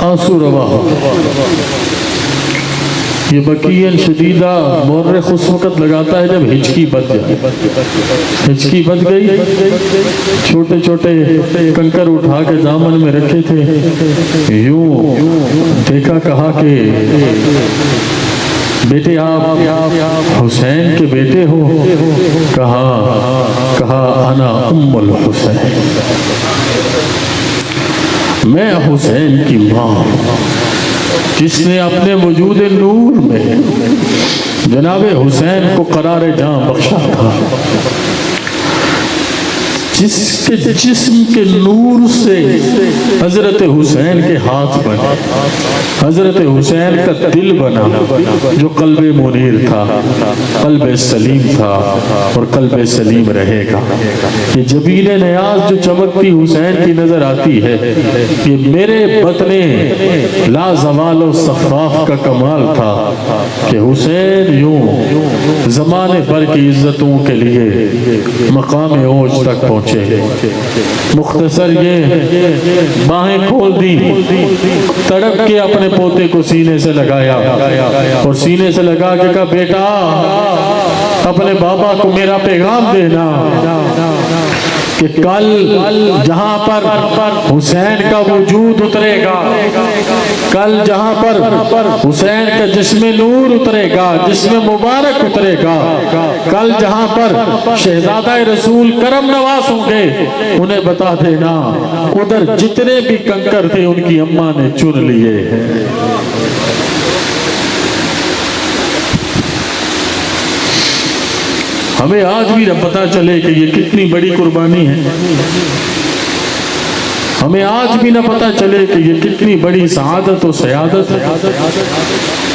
आंसू रवा हो। ये बकीयन शदीदा मौर्रिख उस वक़्त लगाता है जब हिचकी बच जाए। हिचकी बच गई, छोटे छोटे कंकर उठा के दामन में रखे थे, यूं देखा, कहा कि बेटे आप हुसैन के बेटे हो? कहा अना उम्मुल हुसैन, मैं हुसैन की माँ, जिसने अपने वजूद नूर में जनाब हुसैन को करार जां बख्शा था, जिसके जिस्म के नूर से हजरत हुसैन के हाथ बने, हजरत हुसैन का दिल बना, जो कल्बे मुनीर था, कल्बे सलीम था और कल्बे सलीम रहेगा। ये जबीने नियाज जो चमकती हुसैन की नजर आती है, ये मेरे बतने लाजवाल सफ़ाफ का कमाल था कि हुसैन यूं जमाने भर की इज्जतों के लिए मकाम ओज तक पहुंचे। मुख्तसर ये बाहें खोल दी, तड़प के अपने पोते को सीने से लगाया और सीने से लगा के कहा, बेटा अपने बाबा को मेरा पैगाम देना कि कल जहां पर हुसैन का वजूद उतरेगा, कल जहां पर हुसैन का जिस्म नूर उतरेगा, जिस्म मुबारक उतरेगा, कल जहां पर शहजादा रसूल करम नवाज होंगे, उन्हें बता देना उधर जितने भी कंकर थे उनकी अम्मा ने चुन लिए हैं। हमें आज भी न पता चले कि ये कितनी बड़ी कुर्बानी है, हमें आज भी न पता चले कि ये कितनी बड़ी सआदत और सयादत है,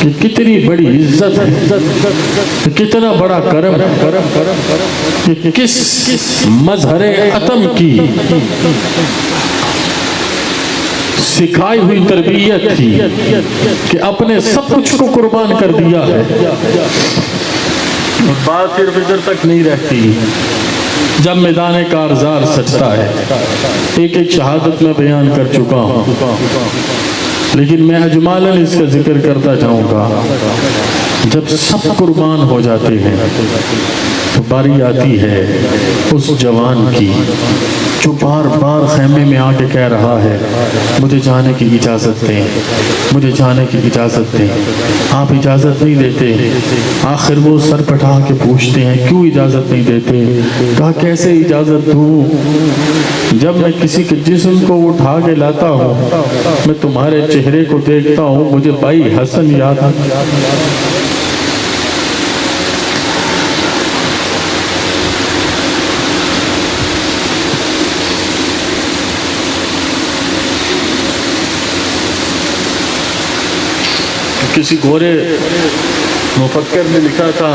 कि कितनी बड़ी इज्जत है, कितना बड़ा करम है, कि किस मजहरे अतम की सिखाई हुई तरबियत थी कि अपने सब कुछ को कुर्बान कर दिया है। बात सिर्फ इधर तक नहीं रहती, जब मैदान कारज़ार सजता है, एक एक शहादत में बयान कर चुका हूँ, लेकिन मैं अजमालन इसका जिक्र करता जाऊँगा। जब सब कुर्बान हो जाते हैं तो बारी आती है उस जवान की जो बार बार खेमे में आके कह रहा है, मुझे जाने की इजाज़त दें, मुझे जाने की इजाज़त दें। आप इजाज़त नहीं देते। आखिर वो सर पटा के पूछते हैं, क्यों इजाज़त नहीं देते? कहा, कैसे इजाज़त दूँ? जब मैं किसी के जिस्म को उठा के लाता हूँ, मैं तुम्हारे चेहरे को देखता हूँ, मुझे भाई हसन याद आता। किसी गोरे मुफक्किर ने लिखा था,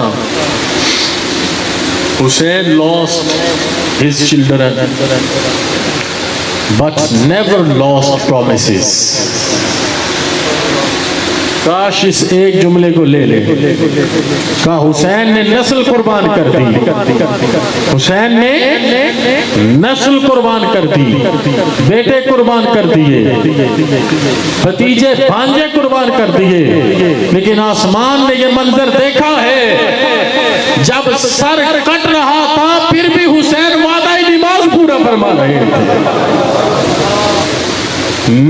Hussain lost his children but never lost promises. काश इस एक जुमले को ले ले। कहा हुसैन ने नस्ल कुर्बान कर दी, हुसैन ने नस्ल कुर्बान कर दी, बेटे कुर्बान कर दिए, भतीजे भांजे कुर्बान कर दिए, लेकिन आसमान ने यह मंजर देखा है, जब सर कट रहा था फिर भी हुसैन वादा नमाज पूरा फरमा रहे थे।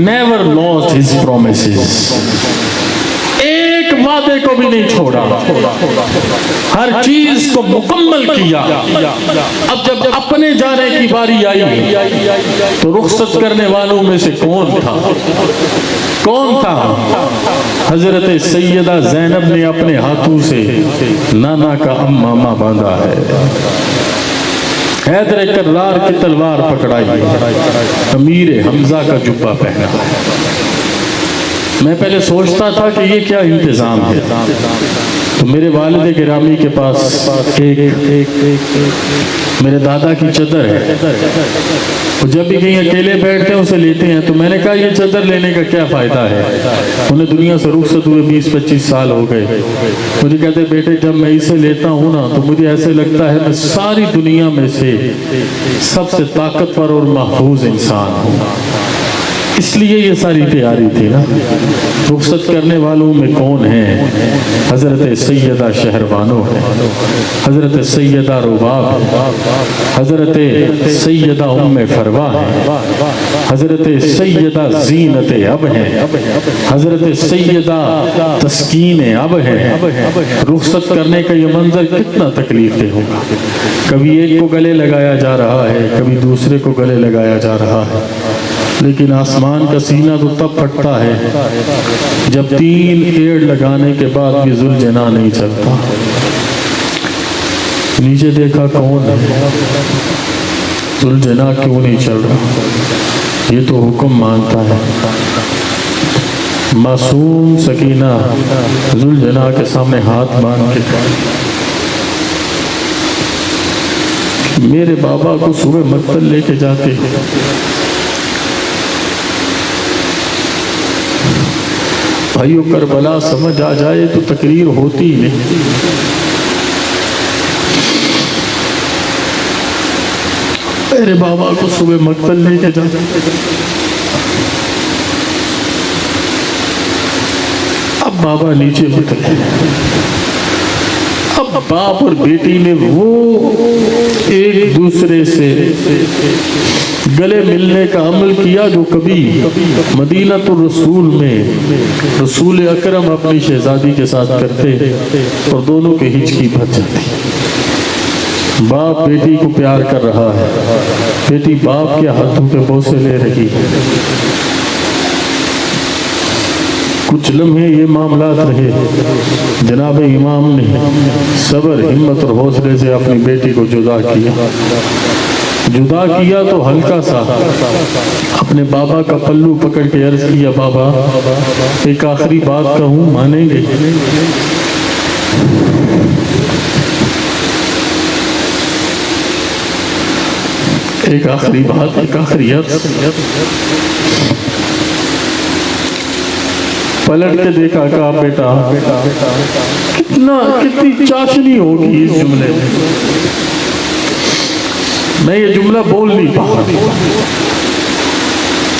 नेवर लॉस्ट हिज प्रॉमिसेस, एक वादे को भी नहीं छोड़ा, हर चीज को मुकम्मल किया। अब जब अपने जाने की बारी आई तो रुखसत करने वालों में से कौन था? कौन था? हजरत सैयदा ज़ैनब ने अपने हाथों से नाना का अम्मामा बांधा है, हैदर कर्रार की तलवार पकड़ाई, अमीर हमजा का जुब्बा पहना। मैं पहले सोचता था कि ये क्या इंतज़ाम है, तो मेरे वालिद गिरामी के पास एक मेरे दादा की चदर है, वो जब भी कहीं अकेले बैठते हैं उसे लेते हैं। तो मैंने कहा ये चदर लेने का क्या फ़ायदा है, उन्हें दुनिया से रुखसत हुए 20-25 साल हो गए। मुझे कहते बेटे जब मैं इसे लेता हूँ ना तो मुझे ऐसे लगता है मैं सारी दुनिया में से सबसे ताकतवर और महफूज इंसान हूँ। इसलिए ये सारी तैयारी थी ना। रुखसत करने वालों में कौन है? हज़रत सैयदा शहरबानो है, हज़रत सैयदा रुबाब है, हज़रत सैयदा उम्मे फरवा है, हज़रत सैयदा ज़ीनत अब है, हज़रत सैयदा तस्कीन अब है। रुखसत करने का ये मंजर कितना तकलीफ दे होगा। कभी एक को गले लगाया जा रहा है, कभी दूसरे को गले लगाया जा रहा है, लेकिन आसमान का सीना तो तब फटता है जब 3 एड़ लगाने के बाद भी जुल्जना नहीं चलता। नीचे देखा कौन है, जुल्जना क्यों नहीं चल रहा? ये तो हुक्म मानता है। मासूम सकीना जुल्जना के सामने हाथ बांध के मेरे बाबा को सुबह मक्तल लेके जाते, भाइयों करबला समझ आ जाए तो तकरीर होती ही नहीं। मेरे बाबा को सुबह मक्तल लेके जाते, अब बाबा नीचे उतरे, अब बाप और बेटी ने वो एक दूसरे से गले मिलने का अमल किया जो कभी मदीना तो रसूल में रसूल अकरम अपनी शहजादी के साथ करते और दोनों के हिचकी भर जाती। बाप बेटी को प्यार कर रहा है, बेटी बाप के हाथों पे बोसे ले रही है। कुछ लम्हे ये मामलात रहे, जनाब इमाम ने सब्र हिम्मत और हौसले से अपनी बेटी को जुदा किया तो हल्का सा अपने बाबा का पल्लू पकड़ के अर्ज किया, बाबा एक आखिरी बात कहूँ, मानेंगे? एक आखिरी बात, एक आखिरी अर्ज। पलट के देखा, कहा बेटा कितनी चाशनी होगी इस जुमले में। मैं ये जुमला बोल नहीं पा,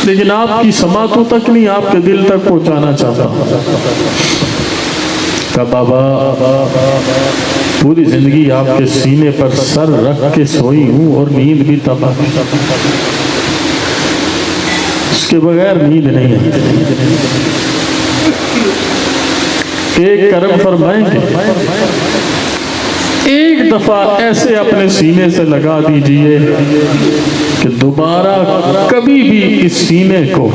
लेकिन आपकी समातों तक नहीं, आपके दिल तक पहुंचाना चाहता। कहा बाबा पूरी जिंदगी आपके सीने पर सर रख के सोई हूं और नींद भी तबाह, उसके बगैर नींद नहीं है। एक करम फरमाएंगे, एक दफा ऐसे अपने सीने से लगा दीजिए कि दोबारा कभी भी इस सीने को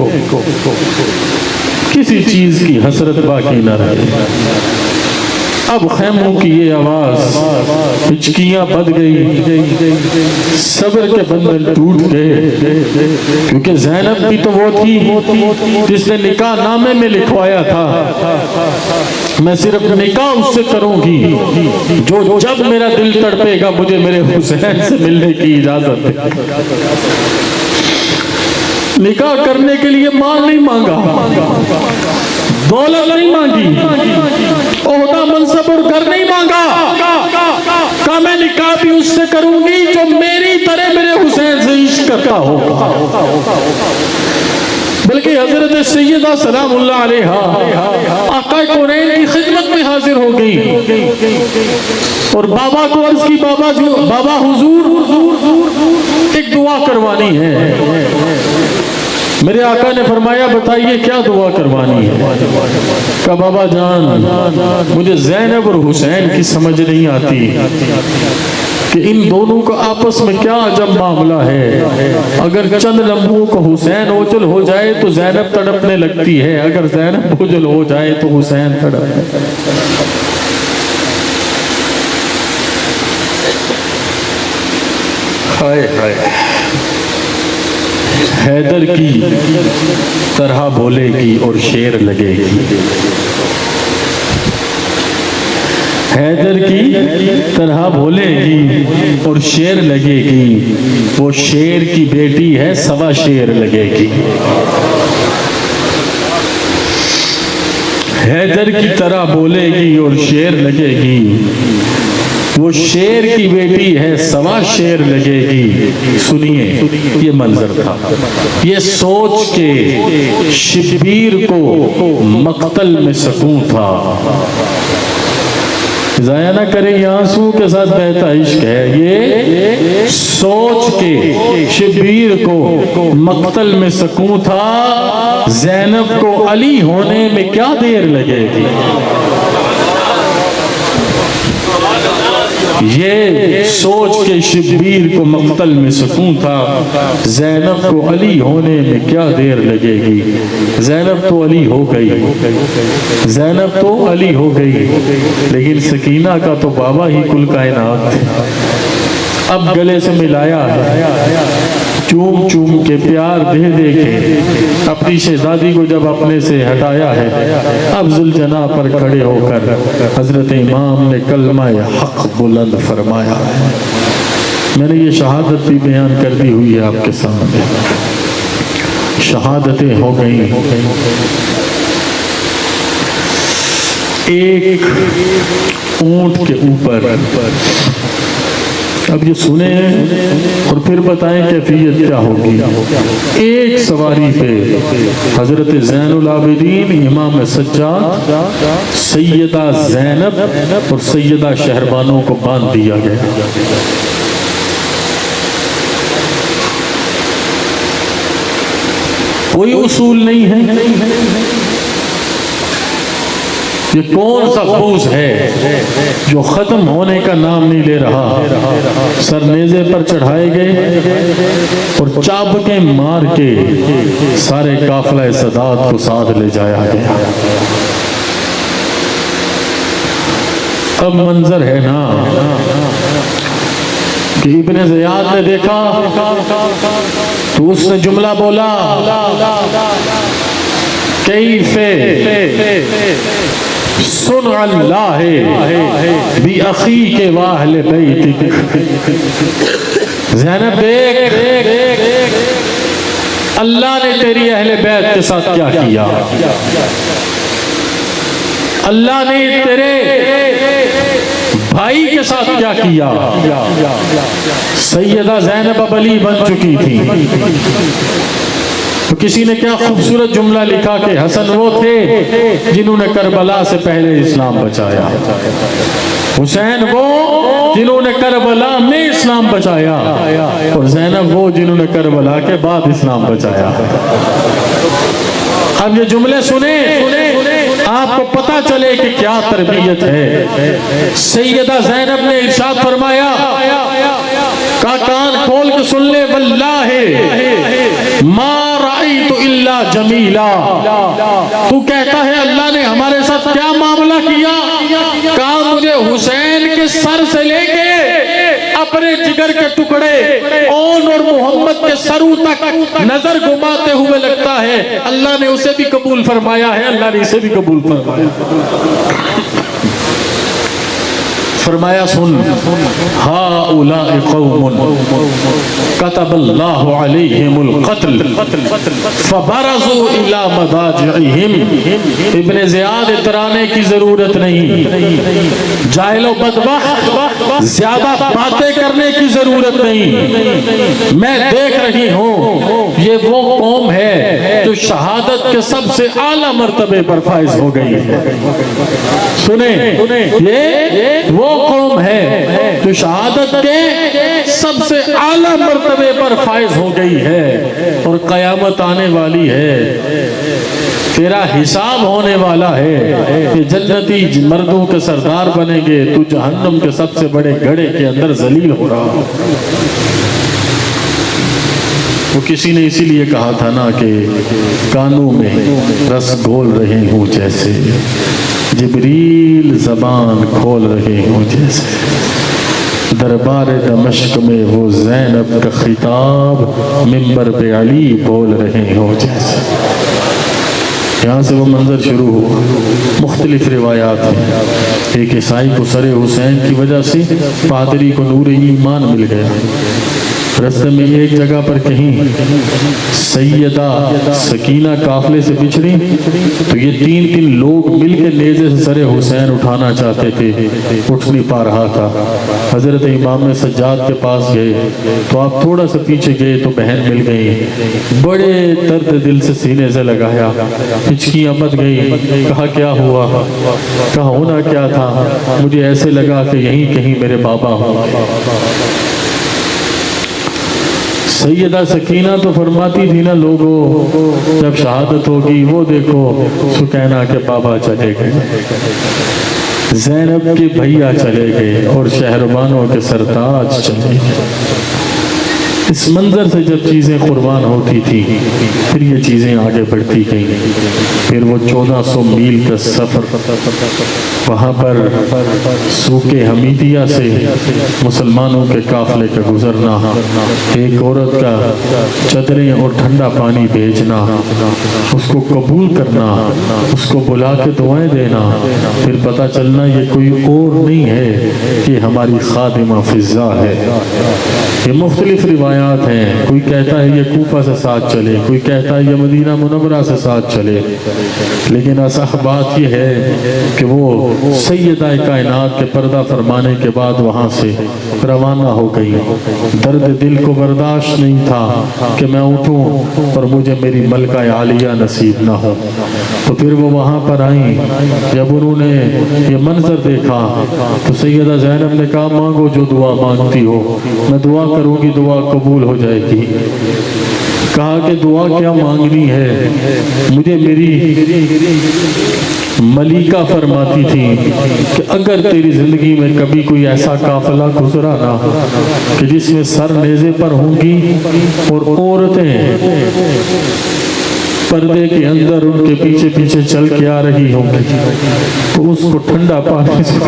किसी चीज की हसरत बाकी न रहे। अब खैमों की ये आवाज, हिचकियां बद गई, सब्र के बंधन टूट गए, क्योंकि ज़ैनब भी तो वो थी जिसने निकाह नामे में लिखवाया था, मैं सिर्फ निकाह उससे करूंगी जो जब मेरा दिल तड़पेगा मुझे मेरे हुसैन से मिलने की इजाजत है। निकाह करने के लिए माल नहीं मांगा, दौलत नहीं मांगी, ओहदा मनसब और घर नहीं मांगा, कहा मैं निकाह भी उससे करूंगी जो मेरी तरह मेरे हुसैन से इश्क करता हो। बल्कि हजरत सैयदा सलामुल्लाह अलैहा आका कौनैन की खिदमत में हाजिर हो गई और बाबा को अर्ज की, बाबा हुजूर एक दुआ करवानी है। मेरे आका ने फरमाया बताइए क्या दुआ करवानी है। कहा बाबा जान मुझे ज़ैनब और हुसैन की समझ नहीं आती कि इन दोनों का आपस में क्या अजब मामला है। अगर चंद लम्हों को हुसैन ओझल हो जाए तो ज़ैनब तड़पने लगती है, अगर ज़ैनब ओझल हो जाए तो हुसैन तड़पने लगता है। हाय हाय, हैदर की तरह बोलेगी और शेर लगेगी, हैदर की तरह बोलेगी और शेर लगेगी, वो शेर की बेटी है सवा शेर लगेगी। हैदर की तरह बोलेगी और शेर लगेगी, वो शेर की बेटी है सवा शेर लगेगी। सुनिए ये मंजर था, ये सोच के शिब्बीर को मक्तल में सकून था। जाया ना करे ये आंसू के साथ बहता इश्क है, ये सोच के शिब्बीर को मक्तल में सकून था, ज़ैनब को अली होने में क्या देर लगेगी। ये सोच के शिब्बीर को मक्तल में सुकून था, ज़ैनब को अली होने में क्या देर लगेगी। ज़ैनब तो अली हो गई, ज़ैनब तो अली हो गई, लेकिन सकीना का तो बाबा ही कुल कायनात थे। अब गले से मिलाया है, चूम चूम के प्यार दे दे के अपनी शहजादी को जब अपने से हटाया है, अब जुल्जना पर खड़े होकर हजरत इमाम ने कलमा हक बुलंद फरमाया है। मैंने ये शहादत भी बयान कर दी हुई है आपके सामने। शहादतें हो गई, एक ऊंट के ऊपर। अब ये सुने और फिर बताएं कैफियत क्या होगी। एक सवारी पे हजरत ज़ैनुल आबिदीन इमाम सज्जाद, सैयदा ज़ैनब और सैयदा शहरबानों को बांध दिया गया। कोई उसूल नहीं है। ये कौन सा फूस है जो खत्म होने का नाम नहीं ले रहा। सर नेज़े पर चढ़ाए गए और चाबके मार के सारे काफिला सदात को साथ ले जाया गया। अब मंजर है ना कि इब्ने ज़ियाद ने देखा तो उसने जुमला बोला, कैफ़े सुन अल्लाह बी अखी के वाहले बैतिक। ज़ैनब देख अल्लाह ने तेरी अहले बैत के साथ क्या किया। अल्लाह ने तेरे भाई के साथ क्या किया। सैयदा ज़ैनब अब अली बन चुकी थी। तो किसी ने क्या खूबसूरत जुमला लिखा कि हसन वो थे जिन्होंने करबला से पहले इस्लाम बचाया, हुसैन वो जिन्होंने करबला में इस्लाम बचाया, और ज़ैनब वो जिन्होंने करबला के बाद इस्लाम बचाया। अब ये जुमले सुने आपको पता चले कि क्या तरबियत है। सैयदा ज़ैनब ने इरशाद फरमाया, का कान खोल के सुन ले, वल्लाहि मा राइतु इल्ला जमीला। तू कहता है अल्लाह ने हमारे साथ क्या मामला किया। काम हुसैन के सर से लेके अपने जिगर के टुकड़े ओन और मोहम्मद के सरों तक नजर घुमाते हुए लगता है अल्लाह ने उसे भी कबूल फरमाया है, अल्लाह ने इसे भी कबूल फरमाया। सुन, हाउलाए कौमुन कतबल्लाहु अलैहिमुल क़त्ल फबरज़ू इला मदाजिइहिम। इब्ने ज़ियाद इतराने की जरूरत नहीं, जाहिलो बदबख्त ज्यादा बातें करने की जरूरत नहीं। मैं देख रही हूँ ये वो कौम है जो शहादत के सबसे आला मर्तबे पर फाइज हो गई है। सुने, ये वो कौम है जो शहादत के सबसे आला मर्तबे पर फाइज हो गई है और कयामत आने वाली है, तेरा हिसाब होने वाला है कि जन्नती मर्दों के सरदार बनेंगे, तू जहन्नम के सबसे बड़े गड्ढे के अंदर जलील हो रहा। वो किसी ने इसीलिए कहा था ना कि कानों में रस घोल रहे हूँ जैसे, जिब्रील जबान खोल रहे हूँ जैसे, दरबार दमश्क में वो ज़ैनब का खिताब मिंबर पे अली बोल रहे हो जैसे। यहाँ से वो मंजर शुरू हुआ। मुख्तलिफ रिवायात हैं। एक ईसाई को सरे हुसैन की वजह से पादरी को नूर ईमान मिल गया। रस्ते में एक जगह पर कहीं सैयदा सकीना काफले से बिछड़ी तो ये तीन लोग मिलकर नेज़े से सरे हुसैन उठाना चाहते थे, उठ नहीं पा रहा था। हजरत इमाम में सज्जाद के पास गए तो आप थोड़ा सा पीछे गए तो बहन मिल गई। बड़े दर्द दिल से सीने से लगाया, हिचकियां मच गई। कहा क्या हुआ? कहा होना क्या था, मुझे ऐसे लगा कि यहीं कहीं मेरे बाबा होंगे। सैयदा सकीना तो फरमाती थी ना, लोगों जब शहादत होगी वो देखो सुकैना के बाबा चले गए, ज़ैनब के भैया चले गए और शहरबानों के सरताज चले गए। इस मंजर से जब चीज़ें कुर्बान होती थी फिर ये चीज़ें आगे बढ़ती गई। फिर वो 1400 मील का सफ़र, वहाँ पर सूखे हमीदिया से मुसलमानों के काफले का गुजरना, एक औरत का चदरें और ठंडा पानी भेजना, उसको कबूल करना, उसको बुला के दुआएं देना, फिर पता चलना ये कोई और नहीं है कि हमारी खादिमा फिज़ा है। ये मुख्तलिफ रिवायात हैं। कोई कहता है ये कूफा से साथ चले, कोई कहता है ये मदीना मुनव्वरा से साथ चले, लेकिन असह बात यह है कि वो सैयदा कायनात के पर्दा फरमाने के बाद वहाँ से रवाना हो गई। दर्द दिल को बर्दाश्त नहीं था कि मैं उठूँ और मुझे मेरी मलका आलिया नसीब ना हो। तो फिर वो वहाँ पर आई। जब उन्होंने ये मंजर देखा तो सैयदा ज़ैनब ने कहा मांगो जो दुआ मांगती हो, मैं दुआ करूँगी, दुआ कबूल हो जाएगी। कहा कि दुआ क्या मांगनी है? मुझे मेरी मलिका फरमाती थी कि अगर तेरी जिंदगी में कभी कोई ऐसा काफिला गुजरा ना कि जिसमें सर नेज़े पर होंगी और औरतें पर्दे के अंदर उनके पीछे पीछे चल के आ रही होंगी, तो उसको ठंडा पानी से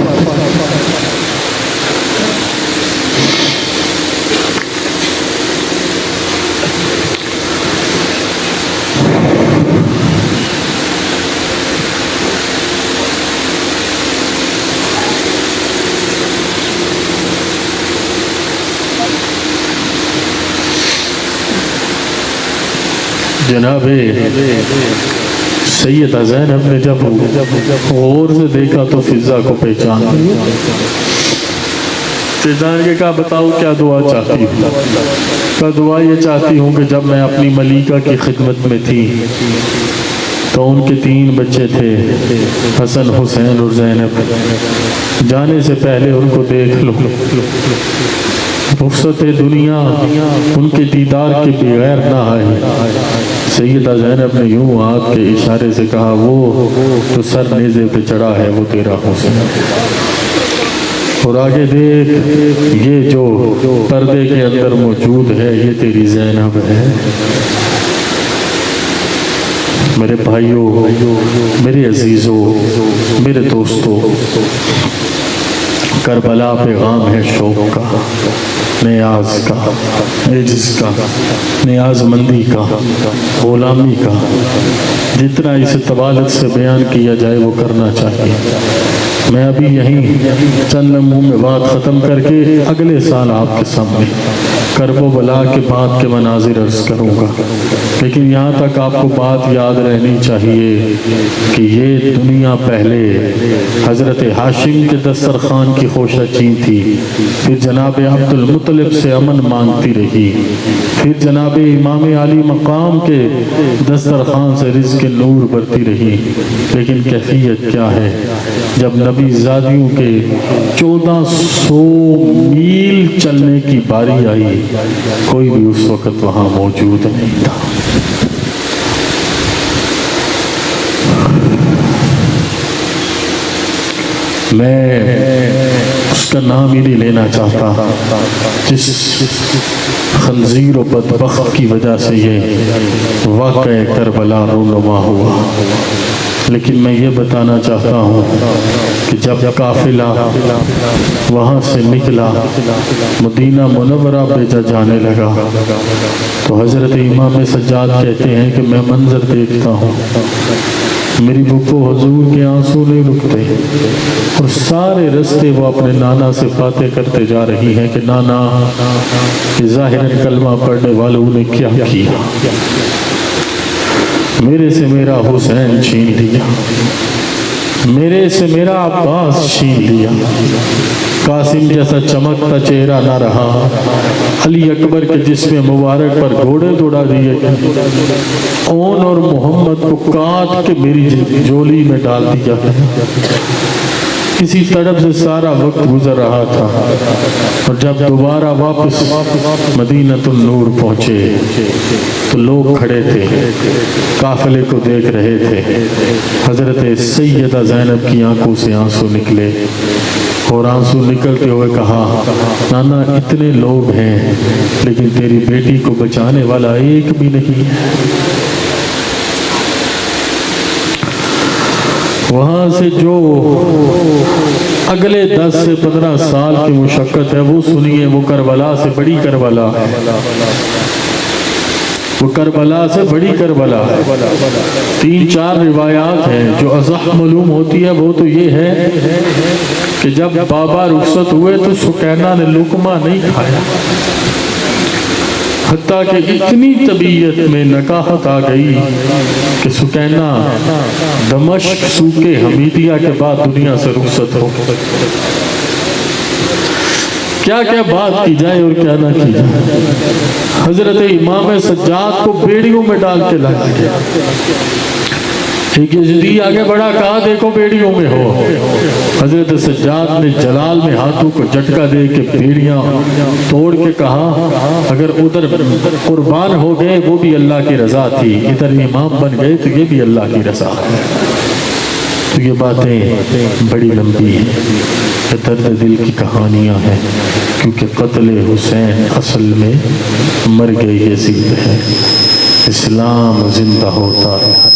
जनाबे सैयदा ज़ैनब ने जब गौर से देखा तो फिजा को पहचान के कहा बताओ क्या दुआ चाहती हूँ? क्या दुआ ये चाहती हूँ कि जब मैं अपनी मलिका की खिदमत में थी तो उनके 3 बच्चे थे, हसन, हुसैन और ज़ैनब। जाने से पहले उनको देख लो, रुखसत दुनिया उनके दीदार के बगैर ना आए। सैयदा ज़ैनब ने यूं हाथ के इशारे से कहा वो तो सर नेज़े पे चढ़ा है वो तेरा हुस्न, और आगे देख ये जो पर्दे के अंदर मौजूद है ये तेरी ज़ैनब है। मेरे भाइयों, मेरे अजीज़ों, मेरे दोस्तों, करबला पैगाम है शौक का, नियाज का, एजिज का, नियाजमंदी का, गुलामी का। जितना इसे तबालत से बयान किया जाए वो करना चाहिए। मैं अभी यहीं चंद लम्हों में बात ख़त्म करके अगले साल आपके सामने करबो बला के बाद के मनाजिर अर्ज़ करूँगा। लेकिन यहाँ तक आपको बात याद रहनी चाहिए कि ये दुनिया पहले हज़रत हाशिम के दस्तरखान की खोशाचीन थी, फिर जनाब अब्दुल मुत्तलिब से अमन मांगती रही, फिर जनाब इमाम आली मकाम के दस्तरखान से रिज़्क़ के नूर बरती रही। लेकिन कैफियत क्या है, जब नबी ज़ादियों के 1400 मील चलने की बारी आई, कोई भी उस वक़्त वहाँ मौजूद नहीं था। मैं उसका नाम ही नहीं लेना चाहता जिस खंजीर और बदबख्त की वजह से ये वाक़या करबला रूनुमा हुआ। लेकिन मैं ये बताना चाहता हूँ कि जब काफिला वहाँ से निकला, मदीना मुनव्वरा भेजा जाने लगा, तो हज़रत इमाम सज्जाद कहते हैं कि मैं मंजर देखता हूँ, मेरी बुक्को हुजूर के आंसू नहीं रुकते, और सारे रास्ते वो अपने नाना से बातें करते जा रही हैं कि नाना, कि ज़ाहिरन कलमा पढ़ने वालों ने क्या किया, मेरे से मेरा हुसैन छीन लिया, मेरे से मेरा अब्बास छीन लिया, कासिम जैसा चमकता चेहरा ना रहा, अली अकबर के जिस्म मुबारक पर घोड़े दौड़ा दिए, ओन और मोहम्मद को काट के मेरी झोली में डाल दिया। इसी तड़प से सारा वक्त गुजर रहा था, और जब दोबारा वापस मदीनतुन नूर पहुँचे तो लोग खड़े थे, काफिले को देख रहे थे। हज़रत सैयदा ज़ैनब की आंखों से आंसू निकले, और आंसू निकलते हुए कहा, नाना इतने लोग हैं लेकिन तेरी बेटी को बचाने वाला एक भी नहीं है। वहाँ से जो अगले 10 से 15 साल की मुशक्क़त है वो सुनिए, वो करबला से बड़ी करबला है, वो करबला से बड़ी करबला है। 3-4 रिवायात हैं जो अज़ह मालूम होती है। वो तो ये है कि जब बाबा रुखसत हुए तो सुकैना ने लुकमा नहीं खाया, हत्ता कि इतनी तबीयत में नकाहत आ गई कि सुकैना दमश्क सूके हमीदिया के बाद दुनिया से रुखसत हो। क्या क्या बात की जाए और क्या ना की जाए। हजरत इमाम सज्जाद को बेड़ियों में डाल के लाया गया। एक यजीदी आगे बढ़ा, कहा देखो बेड़ियों में हो। हजरत सज्जाद ने जलाल में हाथों को झटका दे के बेड़ियां तोड़ के कहा, अगर उधर कुर्बान हो गए वो भी अल्लाह की रजा थी, इधर इमाम बन गए तो ये भी अल्लाह की रजा है। तो ये बातें बड़ी लंबी हैं, दर्द दिल की कहानियां हैं, क्योंकि कत्ल हुसैन असल में मर गई यजीद है। इस्लाम जिंदा होता है।